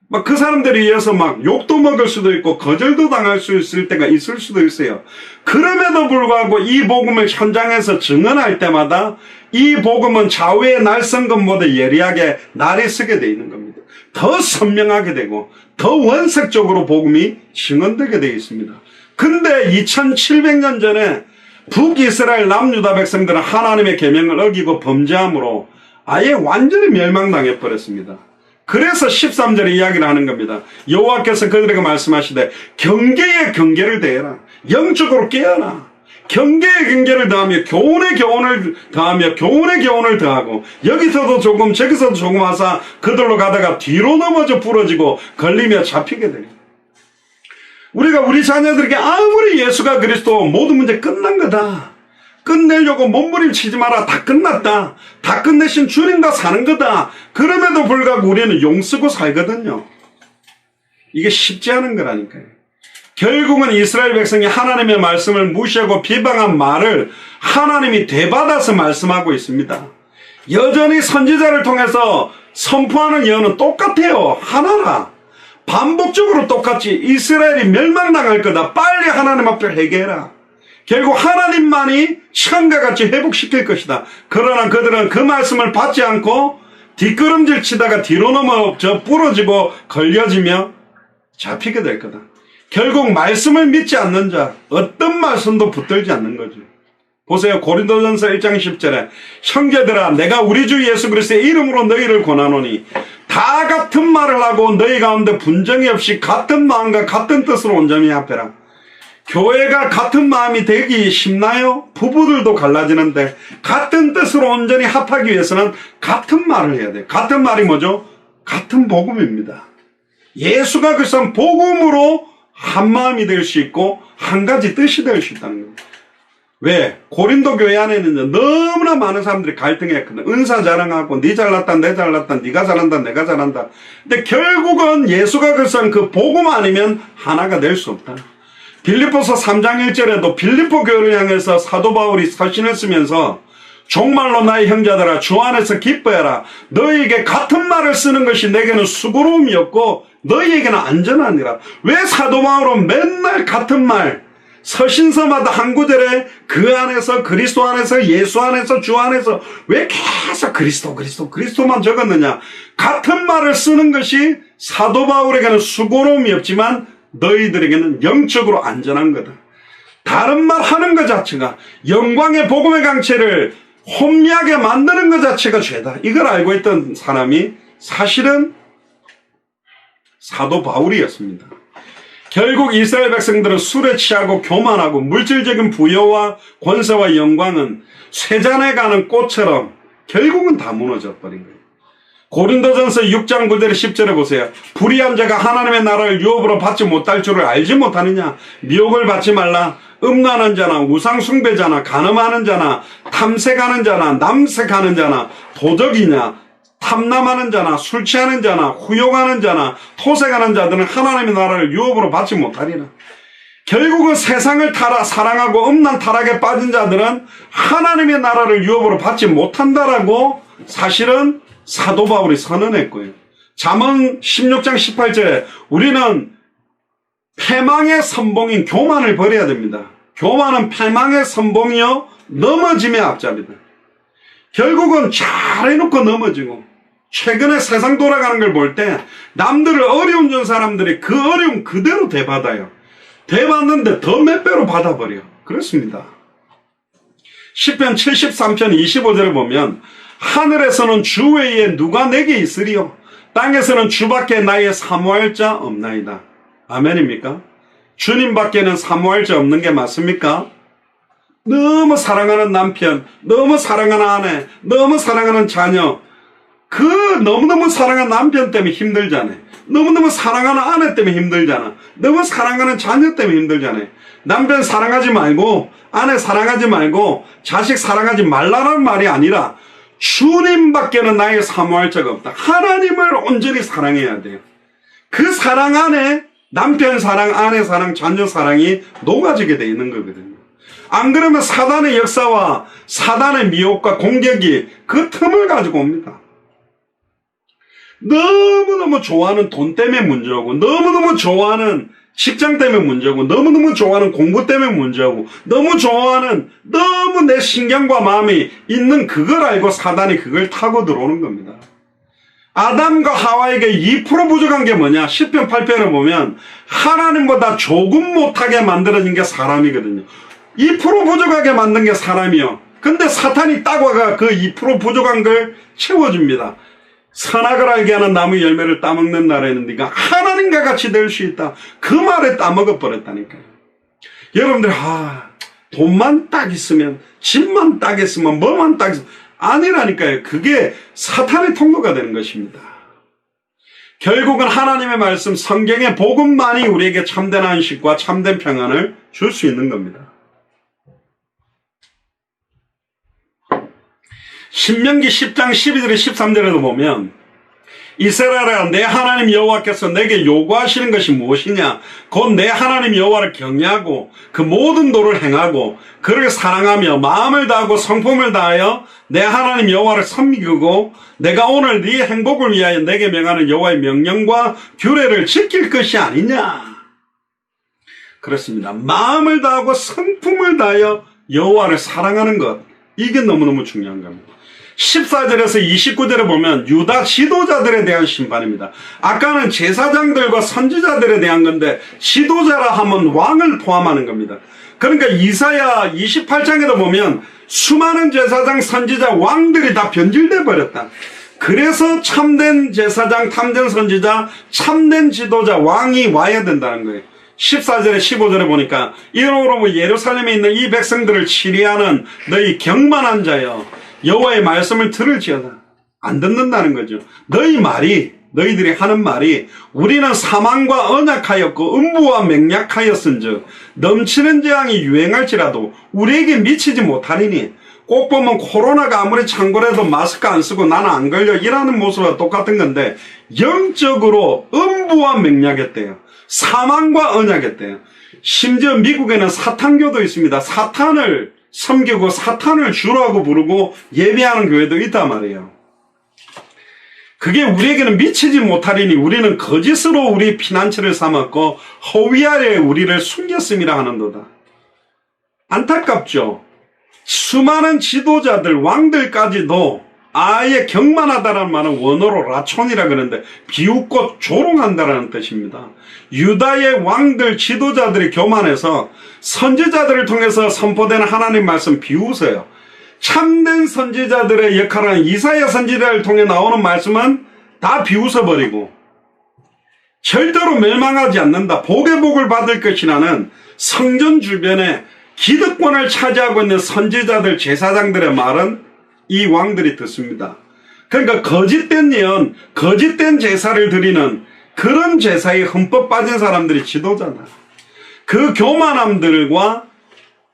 막 그 사람들에 의해서 막 욕도 먹을 수도 있고 거절도 당할 수 있을 때가 있을 수도 있어요. 그럼에도 불구하고 이 복음을 현장에서 증언할 때마다 이 복음은 좌우의 날성검보다 예리하게 날이 서게 돼 있는 겁니다. 더 선명하게 되고 더 원색적으로 복음이 증언되게 되어 있습니다. 근데 2700년 전에 북이스라엘 남유다 백성들은 하나님의 계명을 어기고 범죄함으로 아예 완전히 멸망당해 버렸습니다. 그래서 13절에 이야기를 하는 겁니다. 여호와께서 그들에게 말씀하시되 경계에 경계를 더해라. 영적으로 깨어나. 경계에 경계를 더하며 교훈에 교훈을 더하며 교훈에 교훈을 더하고 여기서도 조금 저기서도 조금 하사 그들로 가다가 뒤로 넘어져 부러지고 걸리며 잡히게 되요. 우리가 우리 자녀들에게 아무리 예수가 그리스도 모든 문제 끝난 거다. 끝내려고 몸부림치지 마라. 다 끝났다. 다 끝내신 주님과 사는 거다. 그럼에도 불구하고 우리는 용쓰고 살거든요. 이게 쉽지 않은 거라니까요. 결국은 이스라엘 백성이 하나님의 말씀을 무시하고 비방한 말을 하나님이 되받아서 말씀하고 있습니다. 여전히 선지자를 통해서 선포하는 예언은 똑같아요. 하나라. 반복적으로 똑같이 이스라엘이 멸망당할 거다. 빨리 하나님 앞에 회개해라. 결국 하나님만이 처음과 같이 회복시킬 것이다. 그러나 그들은 그 말씀을 받지 않고 뒷걸음질 치다가 뒤로 넘어져 부러지고 걸려지며 잡히게 될 거다. 결국 말씀을 믿지 않는 자, 어떤 말씀도 붙들지 않는 거죠. 보세요. 고린도전서 1장 10절에 형제들아 내가 우리 주 예수 그리스도의 이름으로 너희를 권하노니 다 같은 말을 하고 너희 가운데 분쟁이 없이 같은 마음과 같은 뜻으로 온전히 합해라. 교회가 같은 마음이 되기 쉽나요? 부부들도 갈라지는데 같은 뜻으로 온전히 합하기 위해서는 같은 말을 해야 돼요. 같은 말이 뭐죠? 같은 복음입니다. 예수가 그리스도는 복음으로 한 마음이 될 수 있고 한 가지 뜻이 될 수 있다는 겁니다. 왜? 고린도 교회 안에는 너무나 많은 사람들이 갈등했거든. 은사 자랑하고 네 잘났다 내 잘났다 네가 잘한다 내가 잘한다. 근데 결국은 예수가 그리스도는 그 복음 아니면 하나가 될 수 없다. 빌립보서 3장 1절에도 빌립보 교회를 향해서 사도 바울이 서신을 쓰면서 정말로 나의 형제들아 주 안에서 기뻐해라. 너희에게 같은 말을 쓰는 것이 내게는 수고로움이 없고 너희에게는 안전하니라. 왜 사도 바울은 맨날 같은 말 서신서마다 한 구절에 그 안에서 그리스도 안에서 예수 안에서 주 안에서 왜 계속 그리스도만 적었느냐. 같은 말을 쓰는 것이 사도 바울에게는 수고로움이 없지만 너희들에게는 영적으로 안전한 거다. 다른 말 하는 것 자체가 영광의 복음의 강체를 혼미하게 만드는 것 자체가 죄다. 이걸 알고 있던 사람이 사실은 사도 바울이었습니다. 결국 이스라엘 백성들은 술에 취하고 교만하고 물질적인 부여와 권세와 영광은 쇠잔에 가는 꽃처럼 결국은 다 무너져 버린 거예요. 고린도전서 6장 9절에 10절에 보세요. 불의한 자가 하나님의 나라를 유업으로 받지 못할 줄을 알지 못하느냐. 미혹을 받지 말라. 음란한 자나 우상 숭배자나 간음하는 자나 탐색하는 자나 남색하는 자나 도적이냐 탐남하는 자나 술 취하는 자나 후욕하는 자나 토색하는 자들은 하나님의 나라를 유업으로 받지 못하리라. 결국은 세상을 사랑하고 음란 타락에 빠진 자들은 하나님의 나라를 유업으로 받지 못한다라고 사실은 사도 바울이 선언했고요. 잠언 16장 18절에 우리는 패망의 선봉인 교만을 버려야 됩니다. 교만은 패망의 선봉이요 넘어짐의 앞자리다. 결국은 잘해놓고 넘어지고 최근에 세상 돌아가는 걸 볼 때 남들을 어려움 준 사람들이 그 어려움 그대로 대받아요. 대받는데 더 몇 배로 받아버려. 그렇습니다. 시편 73편 25절에 보면 하늘에서는 주 외에 누가 내게 있으리요 땅에서는 주밖에 나의 사모할 자 없나이다. 아멘입니까? 주님밖에는 사모할 자 없는 게 맞습니까? 너무 사랑하는 남편, 너무 사랑하는 아내, 너무 사랑하는 자녀, 그 너무너무 사랑하는 남편 때문에 힘들잖아요. 너무너무 사랑하는 아내 때문에 힘들잖아. 너무 사랑하는 자녀 때문에 힘들잖아요. 남편 사랑하지 말고 아내 사랑하지 말고 자식 사랑하지 말라는 말이 아니라 주님밖에는 나의 사모할 자가 없다. 하나님을 온전히 사랑해야 돼요. 그 사랑 안에 남편 사랑, 아내 사랑, 자녀 사랑이 녹아지게 돼 있는 거거든요. 안 그러면 사단의 역사와 사단의 미혹과 공격이 그 틈을 가지고 옵니다. 너무너무 좋아하는 돈 때문에 문제고, 너무너무 좋아하는 직장 때문에 문제고, 너무너무 좋아하는 공부 때문에 문제고, 너무 좋아하는, 너무 내 신경과 마음이 있는 그걸 알고 사단이 그걸 타고 들어오는 겁니다. 아담과 하와에게 2% 부족한 게 뭐냐? 시편 8편을 보면 하나님보다 조금 못하게 만들어진 게 사람이거든요. 2% 부족하게 만든 게 사람이요. 근데 사탄이 딱 와가 그 2% 부족한 걸 채워줍니다. 선악을 알게 하는 나무 열매를 따먹는 날에는 네가 하나님과 같이 될 수 있다. 그 말에 따먹어 버렸다니까요. 여러분들 돈만 딱 있으면, 집만 딱 있으면, 뭐만 딱 있으면 아니라니까요. 그게 사탄의 통로가 되는 것입니다. 결국은 하나님의 말씀, 성경의 복음만이 우리에게 참된 안식과 참된 평안을 줄 수 있는 겁니다. 신명기 10장 12절에 13절에도 보면 이스라엘아 내 하나님 여호와께서 내게 요구하시는 것이 무엇이냐 곧 내 하나님 여호와를 경외하고 그 모든 도를 행하고 그를 사랑하며 마음을 다하고 성품을 다하여 내 하나님 여호와를 섬기고 내가 오늘 네 행복을 위하여 내게 명하는 여호와의 명령과 규례를 지킬 것이 아니냐. 그렇습니다. 마음을 다하고 성품을 다하여 여호와를 사랑하는 것, 이게 너무너무 중요한 겁니다. 14절에서 29절에 보면 유다 지도자들에 대한 심판입니다. 아까는 제사장들과 선지자들에 대한 건데 지도자라 하면 왕을 포함하는 겁니다. 그러니까 이사야 28장에도 보면 수많은 제사장, 선지자, 왕들이 다 변질돼 버렸다. 그래서 참된 제사장, 참된 선지자, 참된 지도자, 왕이 와야 된다는 거예요. 14절에 15절에 보니까 이러므로 예루살렘에 있는 이 백성들을 치리하는 너희 경만한 자여 여호와의 말씀을 들을지어다. 안 듣는다는 거죠. 너희들이 하는 말이 우리는 사망과 언약하였고 음부와 맹약하였은즉 넘치는 재앙이 유행할지라도 우리에게 미치지 못하리니 꼭 보면 코로나가 아무리 창궐해도 마스크 안 쓰고 나는 안 걸려 이라는 모습과 똑같은 건데 영적으로 음부와 맹약했대요. 사망과 언약했대요. 심지어 미국에는 사탄교도 있습니다. 사탄을 섬기고 사탄을 주라고 부르고 예배하는 교회도 있단 말이에요. 그게 우리에게는 미치지 못하리니 우리는 거짓으로 우리 피난처를 삼았고 허위 아래에 우리를 숨겼음이라 하는도다. 안타깝죠. 수많은 지도자들, 왕들까지도 아예 경만하다라는 말은 원어로 라촌이라 그러는데 비웃고 조롱한다라는 뜻입니다. 유다의 왕들, 지도자들이 교만해서 선지자들을 통해서 선포되는 하나님 말씀 비웃어요. 참된 선지자들의 역할은 이사야 선지자를 통해 나오는 말씀은 다 비웃어버리고 절대로 멸망하지 않는다. 복의 복을 받을 것이라는 성전 주변에 기득권을 차지하고 있는 선지자들, 제사장들의 말은 이 왕들이 듣습니다. 그러니까 거짓된 예언, 거짓된 제사를 드리는 그런 제사에 흠뻑 빠진 사람들이 지도자다. 그 교만함들과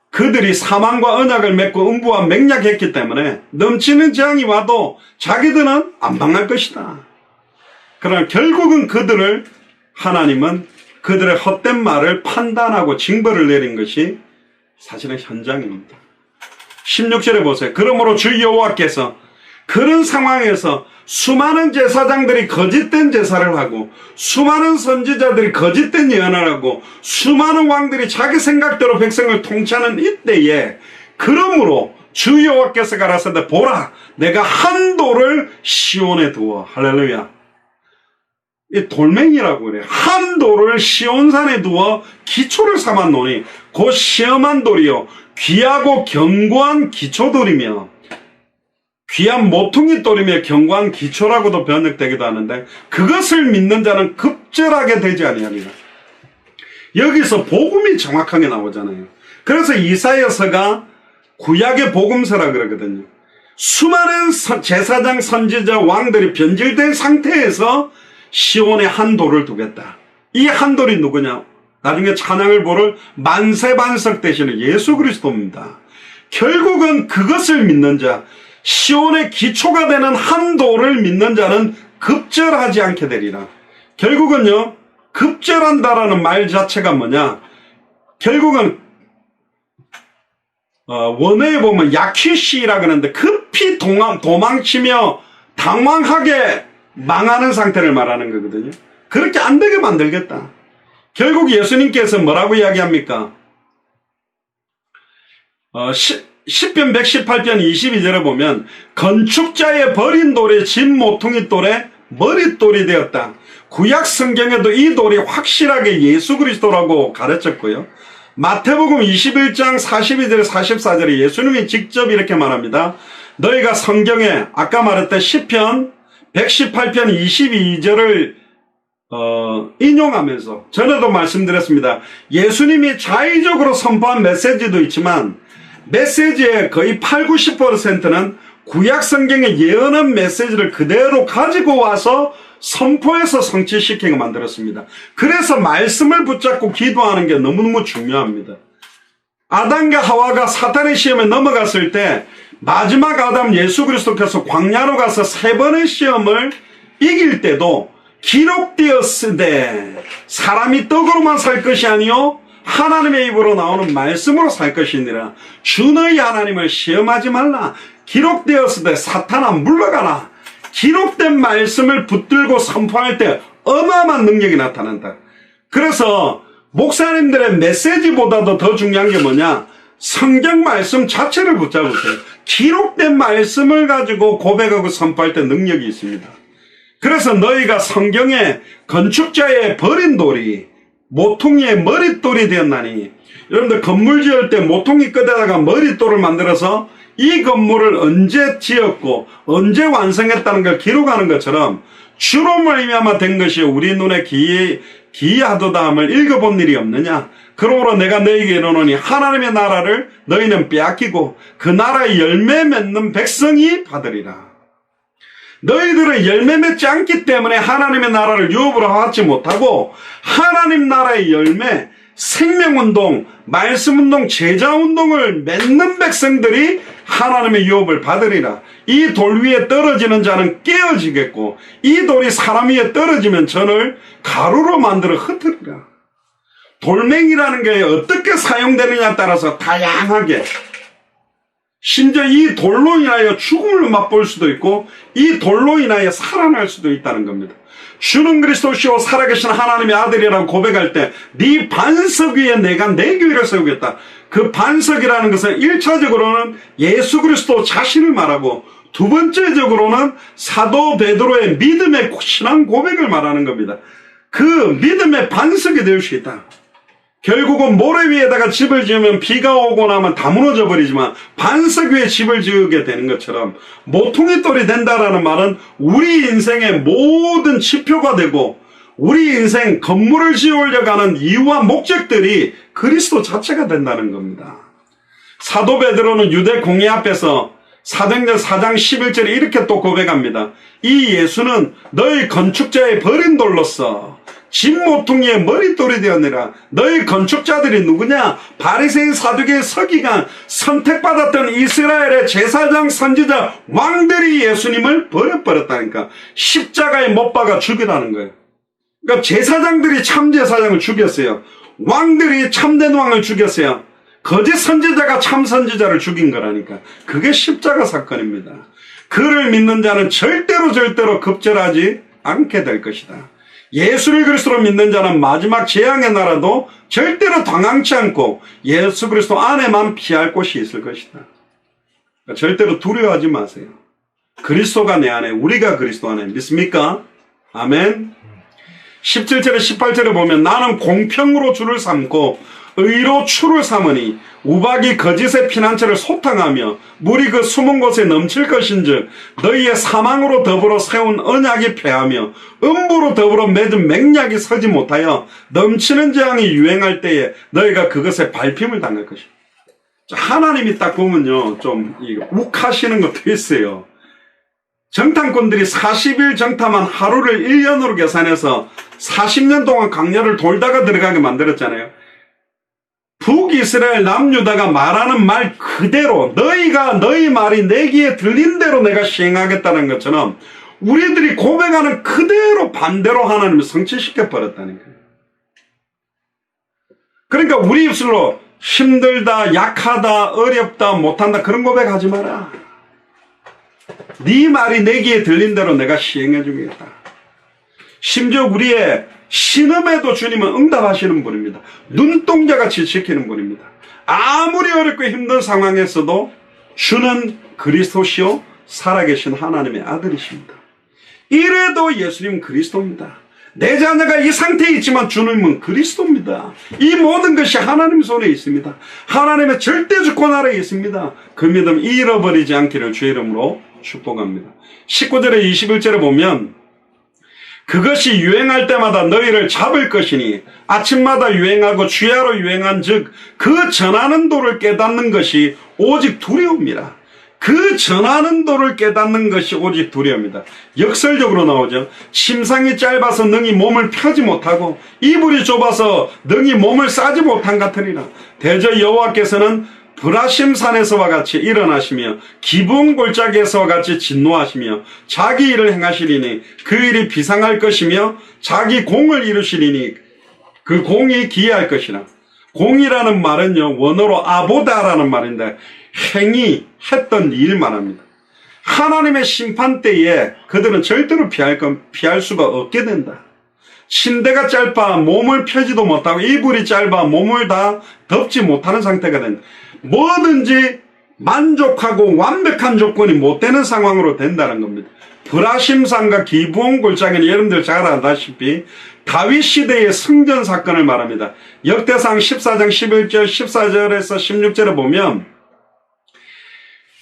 그들이 사망과 언약을 맺고 음부와 맹약했기 때문에 넘치는 재앙이 와도 자기들은 안 망할 것이다. 그러나 결국은 하나님은 그들의 헛된 말을 판단하고 징벌을 내린 것이 사실은 현장입니다. 16절에 보세요. 그러므로 주 여호와께서 그런 상황에서 수많은 제사장들이 거짓된 제사를 하고 수많은 선지자들이 거짓된 예언을 하고 수많은 왕들이 자기 생각대로 백성을 통치하는 이때에 그러므로 주 여호와께서 가라사대 보라 내가 한 돌을 시온에 두어 할렐루야. 이 돌멩이라고 그래요. 한 돌을 시온산에 두어 기초를 삼았노니 곧 시험한 돌이요 귀하고 견고한 기초돌이며 귀한 모퉁이 돌이며 견고한 기초라고도 번역되기도 하는데 그것을 믿는 자는 급절하게 되지 아니하리라. 여기서 복음이 정확하게 나오잖아요. 그래서 이사야서가 구약의 복음서라 그러거든요. 수많은 제사장, 선지자, 왕들이 변질된 상태에서 시온에 한 돌을 두겠다. 이 한 돌이 누구냐? 나중에 찬양을 부를 만세반석 되시는 예수 그리스도입니다. 결국은 그것을 믿는 자, 시온의 기초가 되는 한 돌을 믿는 자는 급절하지 않게 되리라. 결국은요, 급절한다라는 말 자체가 뭐냐? 결국은 원어에 보면 야키시라 그러는데 급히 도망치며 당황하게 망하는 상태를 말하는 거거든요. 그렇게 안 되게 만들겠다. 결국 예수님께서 뭐라고 이야기합니까? 시편 118편 22절에 보면 건축자의 버린 돌이 진 모퉁이 돌에 머릿돌이 되었다. 구약 성경에도 이 돌이 확실하게 예수 그리스도라고 가르쳤고요. 마태복음 21장 42절 44절에 예수님이 직접 이렇게 말합니다. 너희가 성경에 아까 말했던 시편 118편 22절을 인용하면서 전에도 말씀드렸습니다. 예수님이 자의적으로 선포한 메시지도 있지만 메시지의 거의 8, 90%는 구약 성경의 예언한 메시지를 그대로 가지고 와서 선포해서 성취시키게 만들었습니다. 그래서 말씀을 붙잡고 기도하는 게 너무너무 중요합니다. 아담과 하와가 사탄의 시험에 넘어갔을 때 마지막 아담 예수 그리스도께서 광야로 가서 3번의 시험을 이길 때도 기록되었으되 사람이 떡으로만 살 것이 아니요 하나님의 입으로 나오는 말씀으로 살 것이니라. 주 너희 하나님을 시험하지 말라. 기록되었으되 사탄아 물러가라. 기록된 말씀을 붙들고 선포할 때 어마어마한 능력이 나타난다. 그래서 목사님들의 메시지보다도 더 중요한 게 뭐냐? 성경 말씀 자체를 붙잡으세요. 기록된 말씀을 가지고 고백하고 선포할 때 능력이 있습니다. 그래서 너희가 성경에 건축자의 버린 돌이 모퉁이의 머릿돌이 되었나니, 여러분들 건물 지을 때 모퉁이 끝에다가 머릿돌을 만들어서 이 건물을 언제 지었고 언제 완성했다는 걸 기록하는 것처럼 주로 말미암아 된 것이 우리 눈에 기이하도다 함을 읽어본 일이 없느냐? 그러므로 내가 너희에게 이르노니 하나님의 나라를 너희는 빼앗기고 그 나라의 열매 맺는 백성이 받으리라. 너희들은 열매 맺지 않기 때문에 하나님의 나라를 유업으로 받지 못하고 하나님 나라의 열매, 생명운동, 말씀운동, 제자운동을 맺는 백성들이 하나님의 유업을 받으리라. 이 돌 위에 떨어지는 자는 깨어지겠고 이 돌이 사람 위에 떨어지면 전을 가루로 만들어 흩으리라. 돌멩이라는 게 어떻게 사용되느냐에 따라서 다양하게, 심지어 이 돌로 인하여 죽음을 맛볼 수도 있고 이 돌로 인하여 살아날 수도 있다는 겁니다. 주는 그리스도시요 살아계신 하나님의 아들이라고 고백할 때 네 반석 위에 내가 내 교회를 세우겠다. 그 반석이라는 것은 1차적으로는 예수 그리스도 자신을 말하고 두 번째적으로는 사도 베드로의 믿음의 신앙 고백을 말하는 겁니다. 그 믿음의 반석이 될 수 있다. 결국은 모래 위에다가 집을 지으면 비가 오고 나면 다 무너져 버리지만 반석 위에 집을 지으게 되는 것처럼 모퉁이돌이 된다라는 말은 우리 인생의 모든 지표가 되고 우리 인생 건물을 지으려고 하는 이유와 목적들이 그리스도 자체가 된다는 겁니다. 사도 베드로는 유대 공회 앞에서 사도행전 4장 11절에 이렇게 또 고백합니다. 이 예수는 너희 건축자의 버린 돌로서 집 모퉁이의 머릿돌이 되었느라. 너희 건축자들이 누구냐? 바리새인 사두개의 서기관, 선택받았던 이스라엘의 제사장, 선지자, 왕들이 예수님을 버려버렸다니까. 십자가에 못 박아 죽이라는 거예요. 그러니까 제사장들이 참 제사장을 죽였어요. 왕들이 참된 왕을 죽였어요. 거짓 선지자가 참 선지자를 죽인 거라니까. 그게 십자가 사건입니다. 그를 믿는 자는 절대로 급절하지 않게 될 것이다. 예수를 그리스도로 믿는 자는 마지막 재앙의 나라도 절대로 당황치 않고 예수 그리스도 안에만 피할 곳이 있을 것이다. 그러니까 절대로 두려워하지 마세요. 그리스도가 내 안에, 우리가 그리스도 안에. 믿습니까? 아멘. 17절에 18절에 보면 나는 공평으로 주를 삼고 의로 추를 삼으니 우박이 거짓의 피난처를 소탕하며 물이 그 숨은 곳에 넘칠 것인즉 너희의 사망으로 더불어 세운 언약이 패하며 음부로 더불어 맺은 맹약이 서지 못하여 넘치는 재앙이 유행할 때에 너희가 그것에 밟힘을 당할 것이다. 하나님이 딱 보면요 좀 욱하시는 것도 있어요. 정탐꾼들이 40일 정탐한 하루를 1년으로 계산해서 40년 동안 강야를 돌다가 들어가게 만들었잖아요. 북이스라엘 남유다가 말하는 말 그대로 너희가 너희 말이 내 귀에 들린 대로 내가 시행하겠다는 것처럼 우리들이 고백하는 그대로 반대로 하나님을 성취시켜 버렸다는 거예요. 그러니까 우리 입술로 힘들다, 약하다, 어렵다, 못한다 그런 고백하지 마라. 네 말이 내 귀에 들린 대로 내가 시행해 주겠다. 심지어 우리의 신음에도 주님은 응답하시는 분입니다. 눈동자같이 지키는 분입니다. 아무리 어렵고 힘든 상황에서도 주는 그리스도시요 살아계신 하나님의 아들이십니다. 이래도 예수님은 그리스도입니다. 내 자녀가 이 상태에 있지만 주님은 그리스도입니다. 이 모든 것이 하나님 손에 있습니다. 하나님의 절대 주권 아래에 있습니다. 그 믿음 잃어버리지 않기를 주의 이름으로 축복합니다. 19절에 21절에 보면 그것이 유행할 때마다 너희를 잡을 것이니 아침마다 유행하고 주야로 유행한 즉 그 전하는 도를 깨닫는 것이 오직 두려움이라. 그 전하는 도를 깨닫는 것이 오직 두려움이다. 역설적으로 나오죠. 침상이 짧아서 능히 몸을 펴지 못하고 이불이 좁아서 능히 몸을 싸지 못한 같으리라. 대저 여호와께서는 브라심산에서와 같이 일어나시며 기브온 골짜기에서와 같이 진노하시며 자기 일을 행하시리니 그 일이 비상할 것이며 자기 공을 이루시리니 그 공이 기이할 것이라. 공이라는 말은요, 원어로 아보다라는 말인데 행위, 했던 일 말합니다. 하나님의 심판 때에 그들은 절대로 피할 수가 없게 된다. 침대가 짧아 몸을 펴지도 못하고 이불이 짧아 몸을 다 덮지 못하는 상태가 된다. 뭐든지 만족하고 완벽한 조건이 못 되는 상황으로 된다는 겁니다. 브라심산과 기브온 골짜기는 여러분들 잘 알다시피 다윗 시대의 승전 사건을 말합니다. 역대상 14장 11절 14절에서 16절에 보면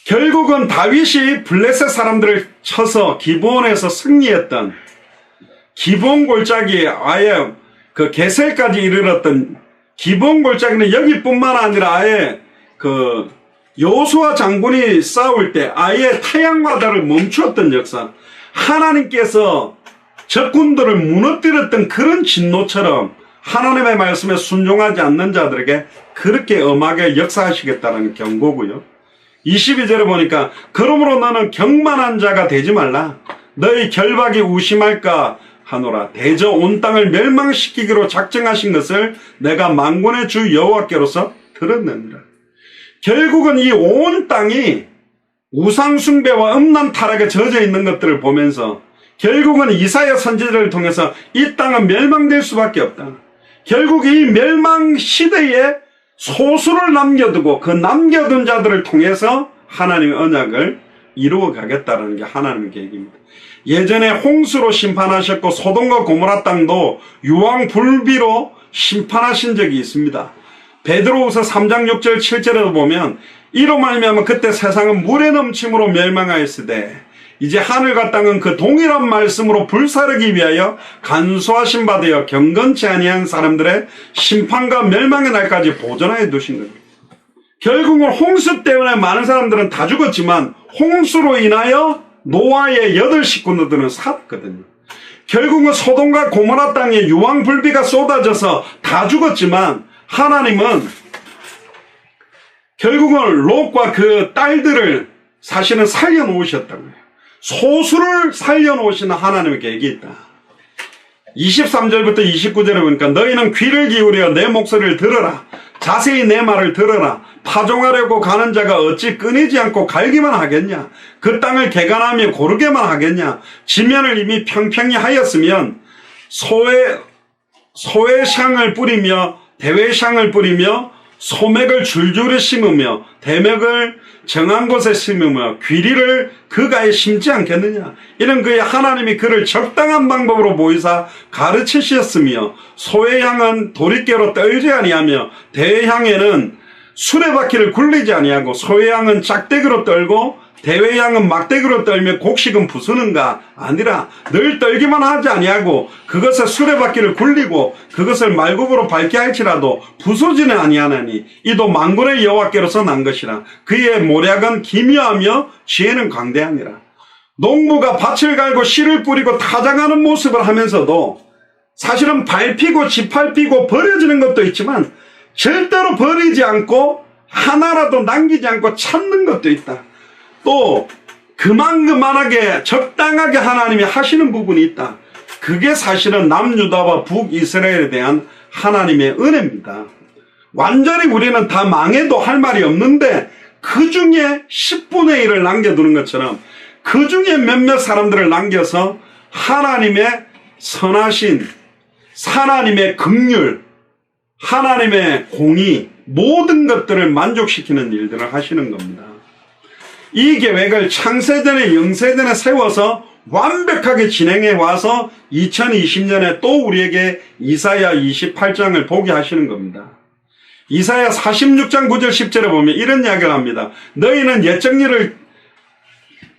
결국은 다윗이 블레셋 사람들을 쳐서 기브온에서 승리했던 기브온 골짜기에 아예 그 게셀까지 이르렀던 기브온 골짜기는 여기뿐만 아니라 아예 그 여호수아 장군이 싸울 때 아예 태양바다를 멈추었던 역사, 하나님께서 적군들을 무너뜨렸던 그런 진노처럼 하나님의 말씀에 순종하지 않는 자들에게 그렇게 엄하게 역사하시겠다는 경고고요. 22절에 보니까 그러므로 너는 경만한 자가 되지 말라. 너희 결박이 우심할까 하노라. 대저 온 땅을 멸망시키기로 작정하신 것을 내가 만군의 주 여호와께로서 들었느니라. 결국은 이 온 땅이 우상숭배와 음란 타락에 젖어 있는 것들을 보면서 결국은 이사야 선지자를 통해서 이 땅은 멸망될 수밖에 없다. 결국 이 멸망 시대에 소수를 남겨두고 그 남겨둔 자들을 통해서 하나님의 언약을 이루어 가겠다는 게 하나님의 계획입니다. 예전에 홍수로 심판하셨고 소돔과 고모라 땅도 유황불비로 심판하신 적이 있습니다. 베드로후서 3장 6절 7절에도 보면 이로 말미암아 그때 세상은 물의 넘침으로 멸망하였으되 이제 하늘과 땅은 그 동일한 말씀으로 불사르기 위하여 간수하신 바 되어 경건치 아니한 사람들의 심판과 멸망의 날까지 보존하여 두신 겁니다. 결국은 홍수 때문에 많은 사람들은 다 죽었지만 홍수로 인하여 노아의 8 식구들은 살았거든요. 결국은 소돔과 고모라 땅에 유황불비가 쏟아져서 다 죽었지만 하나님은 결국은 롯과 그 딸들을 사실은 살려놓으셨다고요. 소수를 살려놓으시는 하나님의 계획이 있다. 23절부터 29절에 보니까 너희는 귀를 기울여 내 목소리를 들어라. 자세히 내 말을 들어라. 파종하려고 가는 자가 어찌 끊이지 않고 갈기만 하겠냐. 그 땅을 개간하며 고르게만 하겠냐. 지면을 이미 평평히 하였으면 소외향을 뿌리며 대외향을 뿌리며 소맥을 줄줄이 심으며 대맥을 정한 곳에 심으며 귀리를 그가에 심지 않겠느냐. 이런 그의 하나님이 그를 적당한 방법으로 보이사 가르치셨으며 소외향은 도리깨로 떨지 아니하며 대외향에는 수레바퀴를 굴리지 아니하고 소외향은 짝대기로 떨고 대외향은 막대기로 떨며 곡식은 부수는가 아니라 늘 떨기만 하지 아니하고 그것에 수레바퀴를 굴리고 그것을 말굽으로 밟게 할지라도 부수지는 아니하나니 이도 만군의 여호와께로서 난 것이라. 그의 모략은 기묘하며 지혜는 광대하니라. 농부가 밭을 갈고 씨를 뿌리고 타작하는 모습을 하면서도 사실은 밟히고 짓밟히고 버려지는 것도 있지만 절대로 버리지 않고 하나라도 남기지 않고 찾는 것도 있다. 또 그만하게 적당하게 하나님이 하시는 부분이 있다. 그게 사실은 남유다와 북이스라엘에 대한 하나님의 은혜입니다. 완전히 우리는 다 망해도 할 말이 없는데 그 중에 10분의 1을 남겨두는 것처럼 그 중에 몇몇 사람들을 남겨서 하나님의 선하신, 하나님의 긍휼, 하나님의 공의, 모든 것들을 만족시키는 일들을 하시는 겁니다. 이 계획을 창세전에 영세전에 세워서 완벽하게 진행해 와서 2020년에 또 우리에게 이사야 28장을 보게 하시는 겁니다. 이사야 46장 9절 10절에 보면 이런 이야기를 합니다. 너희는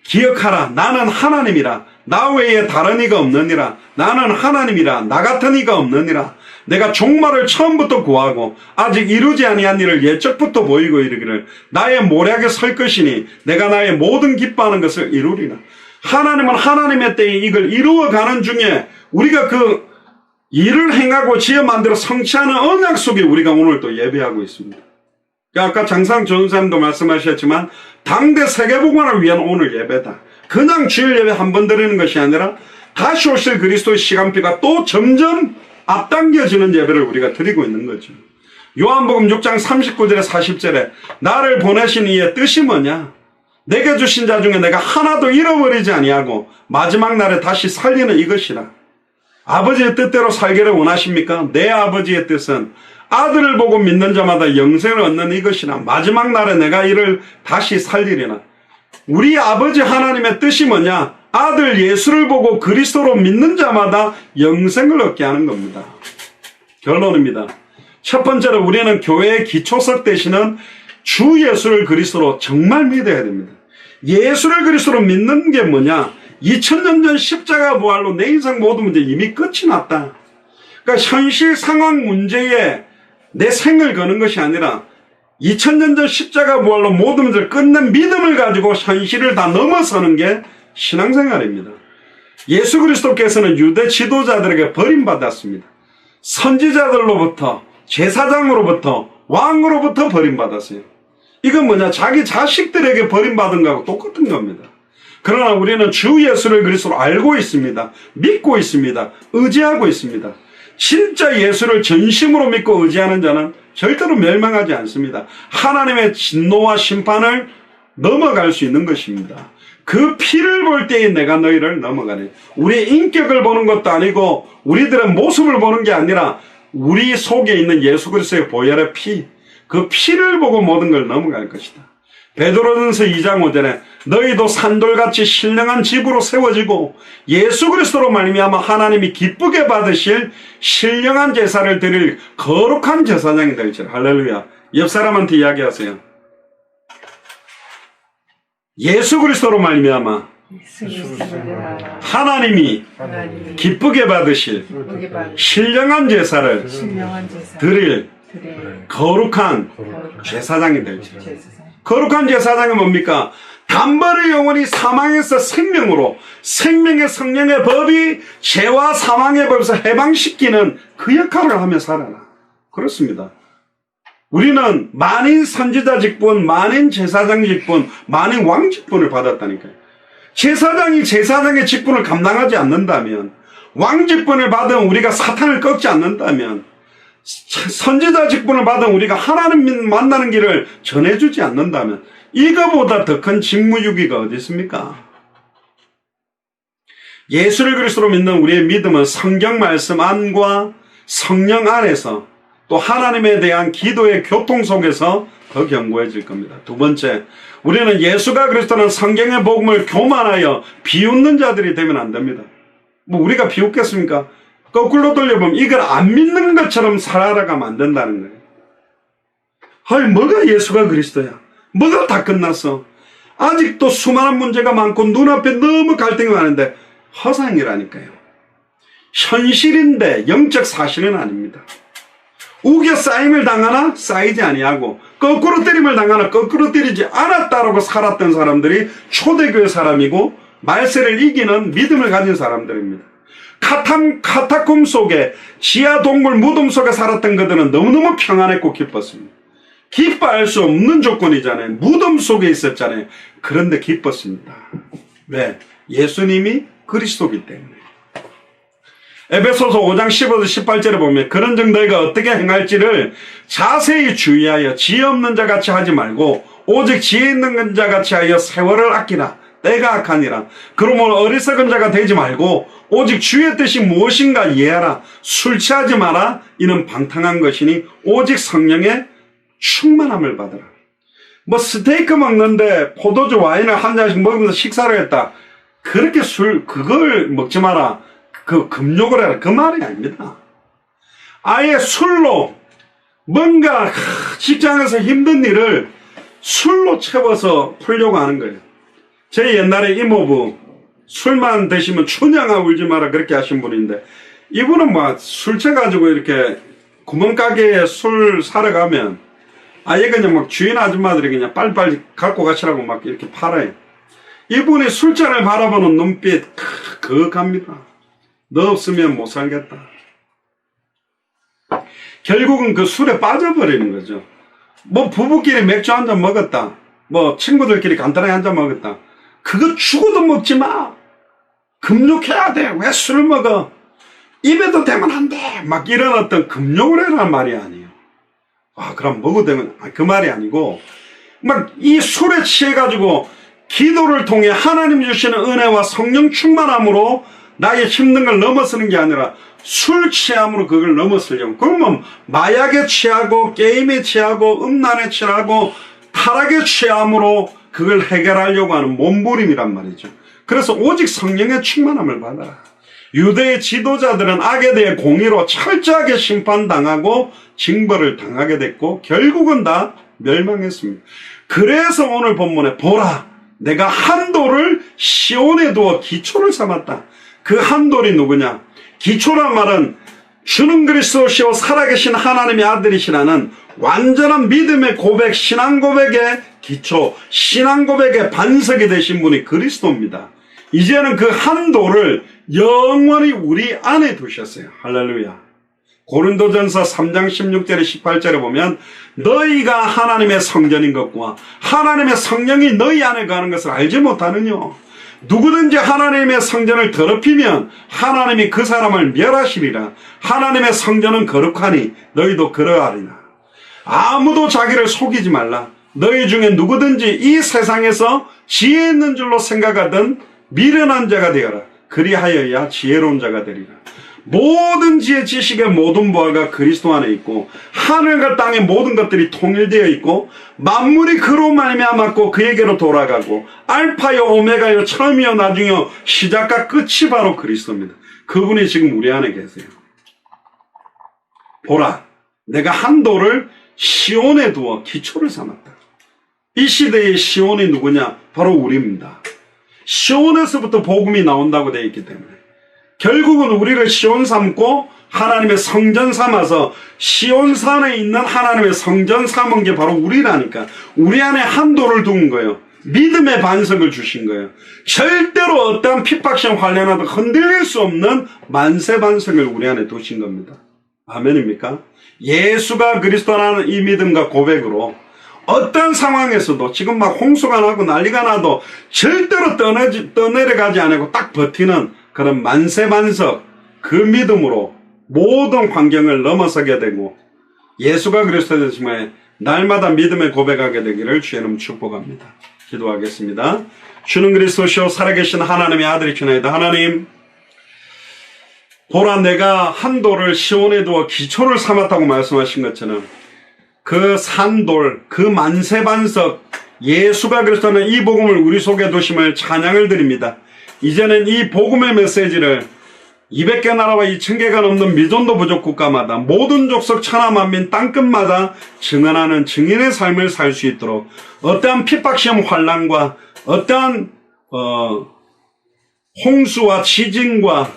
기억하라. 나는 하나님이라. 나 외에 다른 이가 없느니라. 나는 하나님이라. 나 같은 이가 없느니라. 내가 종말을 처음부터 구하고 아직 이루지 아니한 일을 예적부터 보이고 이르기를 나의 모략에 설 것이니 내가 나의 모든 기뻐하는 것을 이루리라. 하나님은 하나님의 때에 이걸 이루어가는 중에 우리가 그 일을 행하고 지어 만들어 성취하는 언약 속에 우리가 오늘 또 예배하고 있습니다. 아까 장상 전사님도 말씀하셨지만 당대 세계복음화를 위한 오늘 예배다. 그냥 주일 예배 한 번 드리는 것이 아니라 다시 오실 그리스도의 시간표가 또 점점 앞당겨지는 예배를 우리가 드리고 있는 거죠. 요한복음 6장 39절에 40절에 나를 보내신 이의 뜻이 뭐냐? 내게 주신 자 중에 내가 하나도 잃어버리지 아니하고 마지막 날에 다시 살리는 이것이라. 아버지의 뜻대로 살기를 원하십니까? 내 아버지의 뜻은 아들을 보고 믿는 자마다 영생을 얻는 이것이나 마지막 날에 내가 이를 다시 살리리나. 우리 아버지 하나님의 뜻이 뭐냐? 아들 예수를 보고 그리스도로 믿는 자마다 영생을 얻게 하는 겁니다. 결론입니다. 첫 번째로 우리는 교회의 기초석 되시는 주 예수를 그리스도로 정말 믿어야 됩니다. 예수를 그리스도로 믿는 게 뭐냐? 2000년 전 십자가 부활로 내 인생 모든 문제 이미 끝이 났다. 그러니까 현실 상황 문제에 내 생을 거는 것이 아니라 2000년 전 십자가 부활로 모든 문제를 끝낸 믿음을 가지고 현실을 다 넘어서는 게 신앙생활입니다. 예수 그리스도께서는 유대 지도자들에게 버림받았습니다. 선지자들로부터, 제사장으로부터, 왕으로부터 버림받았어요. 이건 뭐냐? 자기 자식들에게 버림받은 거하고 똑같은 겁니다. 그러나 우리는 주 예수를 그리스도로 알고 있습니다. 믿고 있습니다. 의지하고 있습니다. 진짜 예수를 전심으로 믿고 의지하는 자는 절대로 멸망하지 않습니다. 하나님의 진노와 심판을 넘어갈 수 있는 것입니다. 그 피를 볼 때에 내가 너희를 넘어가네. 우리의 인격을 보는 것도 아니고 우리들의 모습을 보는 게 아니라 우리 속에 있는 예수 그리스도의 보혈의 피, 그 피를 보고 모든 걸 넘어갈 것이다. 베드로전서 2장 5절에 너희도 산돌같이 신령한 집으로 세워지고 예수 그리스도로 말미암아 하나님이 기쁘게 받으실 신령한 제사를 드릴 거룩한 제사장이 될지라. 할렐루야. 옆 사람한테 이야기하세요. 예수 그리스도로 말미암아 하나님이 기쁘게 받으실 신령한 제사를 드릴 거룩한 제사장이 될지라. 거룩한 제사장은 뭡니까? 단번에 영원히 사망에서 생명으로, 생명의 성령의 법이 죄와 사망의 법에서 해방시키는 그 역할을 하며 살아라. 그렇습니다. 우리는 만인 선지자 직분, 만인 제사장 직분, 만인 왕 직분을 받았다니까요. 제사장이 제사장의 직분을 감당하지 않는다면, 왕 직분을 받은 우리가 사탄을 꺾지 않는다면, 선지자 직분을 받은 우리가 하나님 만나는 길을 전해주지 않는다면 이거보다 더 큰 직무유기가 어디 있습니까? 예수를 그리스도로 믿는 우리의 믿음은 성경 말씀 안과 성령 안에서 또 하나님에 대한 기도의 교통 속에서 더 견고해질 겁니다. 두 번째, 우리는 예수가 그리스도는 성경의 복음을 교만하여 비웃는 자들이 되면 안 됩니다. 뭐 우리가 비웃겠습니까? 거꾸로 돌려보면 이걸 안 믿는 것처럼 살아가면 안 된다는 거예요. 아니 뭐가 예수가 그리스도야? 뭐가 다 끝났어? 아직도 수많은 문제가 많고 눈앞에 너무 갈등이 많은데 허상이라니까요. 현실인데 영적 사실은 아닙니다. 우겨 쌓임을 당하나 쌓이지 아니하고 거꾸로 때림을 당하나 거꾸로 때리지 않았다라고 살았던 사람들이 초대교회 사람이고 말세를 이기는 믿음을 가진 사람들입니다. 카타콤 속에 지하 동굴 무덤 속에 살았던 그들은 너무너무 평안했고 기뻤습니다. 기뻐할 수 없는 조건이잖아요. 무덤 속에 있었잖아요. 그런데 기뻤습니다. 왜? 예수님이 그리스도이기 때문에. 에베소서 5장 15절 18절에 보면 그런즉 너희가 어떻게 행할지를 자세히 주의하여 지혜 없는 자 같이 하지 말고 오직 지혜 있는 자 같이 하여 세월을 아끼라. 때가 악하니라. 그러므로 어리석은 자가 되지 말고 오직 주의 뜻이 무엇인가 이해하라. 술 취하지 마라. 이는 방탕한 것이니 오직 성령의 충만함을 받으라. 뭐 스테이크 먹는데 포도주 와인을 한 잔씩 먹으면서 식사를 했다. 그렇게 그걸 먹지 마라. 그 금욕을 해라. 그 말이 아닙니다. 아예 술로 뭔가 직장에서 힘든 일을 술로 채워서 풀려고 하는 거예요. 제 옛날에 이모부 술만 드시면 춘향아 울지 마라 그렇게 하신 분인데, 이분은 뭐 술 취가지고 이렇게 구멍가게에 술 사러 가면 아예 그냥 막 주인 아줌마들이 그냥 빨리빨리 갖고 가시라고 막 이렇게 팔아요. 이분이 술잔을 바라보는 눈빛 그윽합니다. 너 없으면 못 살겠다. 결국은 그 술에 빠져버리는 거죠. 뭐 부부끼리 맥주 한 잔 먹었다, 뭐 친구들끼리 간단하게 한 잔 먹었다, 그거 죽어도 먹지 마. 금욕해야 돼. 왜 술을 먹어? 입에도 대면 안 돼. 막 이런 어떤 금욕을 해라는 말이 아니에요. 그럼 먹어도 되면, 그 말이 아니고, 막 이 술에 취해가지고 기도를 통해 하나님 주시는 은혜와 성령 충만함으로 나의 힘든 걸 넘어서는 게 아니라 술 취함으로 그걸 넘어서려고. 그러면 마약에 취하고 게임에 취하고 음란에 취하고 타락에 취함으로 그걸 해결하려고 하는 몸부림이란 말이죠. 그래서 오직 성령의 충만함을 받아라. 유대의 지도자들은 악에 대해 공의로 철저하게 심판당하고 징벌을 당하게 됐고 결국은 다 멸망했습니다. 그래서 오늘 본문에 보라, 내가 한 돌을 시온에 두어 기초를 삼았다. 그 한 돌이 누구냐? 기초란 말은 주는 그리스도시요 살아계신 하나님의 아들이시라는 완전한 믿음의 고백, 신앙 고백의 기초, 신앙 고백의 반석이 되신 분이 그리스도입니다. 이제는 그 한 돌을 영원히 우리 안에 두셨어요. 할렐루야. 고린도전서 3장 16절에 18절에 보면 너희가 하나님의 성전인 것과 하나님의 성령이 너희 안에 가는 것을 알지 못하느냐. 누구든지 하나님의 성전을 더럽히면 하나님이 그 사람을 멸하시리라. 하나님의 성전은 거룩하니 너희도 그러하리라. 아무도 자기를 속이지 말라. 너희 중에 누구든지 이 세상에서 지혜 있는 줄로 생각하던 미련한 자가 되어라. 그리하여야 지혜로운 자가 되리라. 모든 지혜 지식의 모든 보화가 그리스도 안에 있고 하늘과 땅의 모든 것들이 통일되어 있고 만물이 그로 말미암았고 그에게로 돌아가고 알파요 오메가요 처음이요 나중이요 시작과 끝이 바로 그리스도입니다. 그분이 지금 우리 안에 계세요. 보라, 내가 한 돌을 시온에 두어 기초를 삼았다. 이 시대의 시온이 누구냐? 바로 우리입니다. 시온에서부터 복음이 나온다고 되어 있기 때문에 결국은 우리를 시온 삼고 하나님의 성전 삼아서 시온산에 있는 하나님의 성전 삼은 게 바로 우리라니까. 우리 안에 한 돌을 둔 거예요. 믿음의 반석을 주신 거예요. 절대로 어떠한 핍박시험 환란하도 흔들릴 수 없는 만세 반석을 우리 안에 두신 겁니다. 아멘입니까? 예수가 그리스도라는 이 믿음과 고백으로 어떤 상황에서도 지금 막 홍수가 나고 난리가 나도 절대로 떠내려가지 않고 딱 버티는 그런 만세반석, 그 믿음으로 모든 환경을 넘어서게 되고 예수가 그리스도 되심에 날마다 믿음에 고백하게 되기를 주의 이름 축복합니다. 기도하겠습니다. 주는 그리스도시요 살아계신 하나님의 아들이시나이다. 하나님, 보라, 내가 한 돌을 시온에 두어 기초를 삼았다고 말씀하신 것처럼 그 산돌, 그 만세반석 예수가 그리스도는 이 복음을 우리 속에 두심을 찬양을 드립니다. 이제는 이 복음의 메시지를 200개 나라와 2000개가 넘는 미전도 부족 국가마다 모든 족속 천하 만민 땅끝마다 증언하는 증인의 삶을 살 수 있도록 어떠한 핍박시험 환난과 어떠한 홍수와 지진과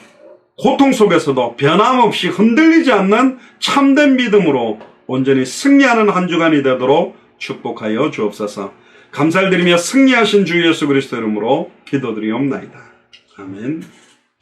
고통 속에서도 변함없이 흔들리지 않는 참된 믿음으로 온전히 승리하는 한 주간이 되도록 축복하여 주옵소서. 감사를 드리며 승리하신 주 예수 그리스도 이름으로 기도드리옵나이다. 아멘.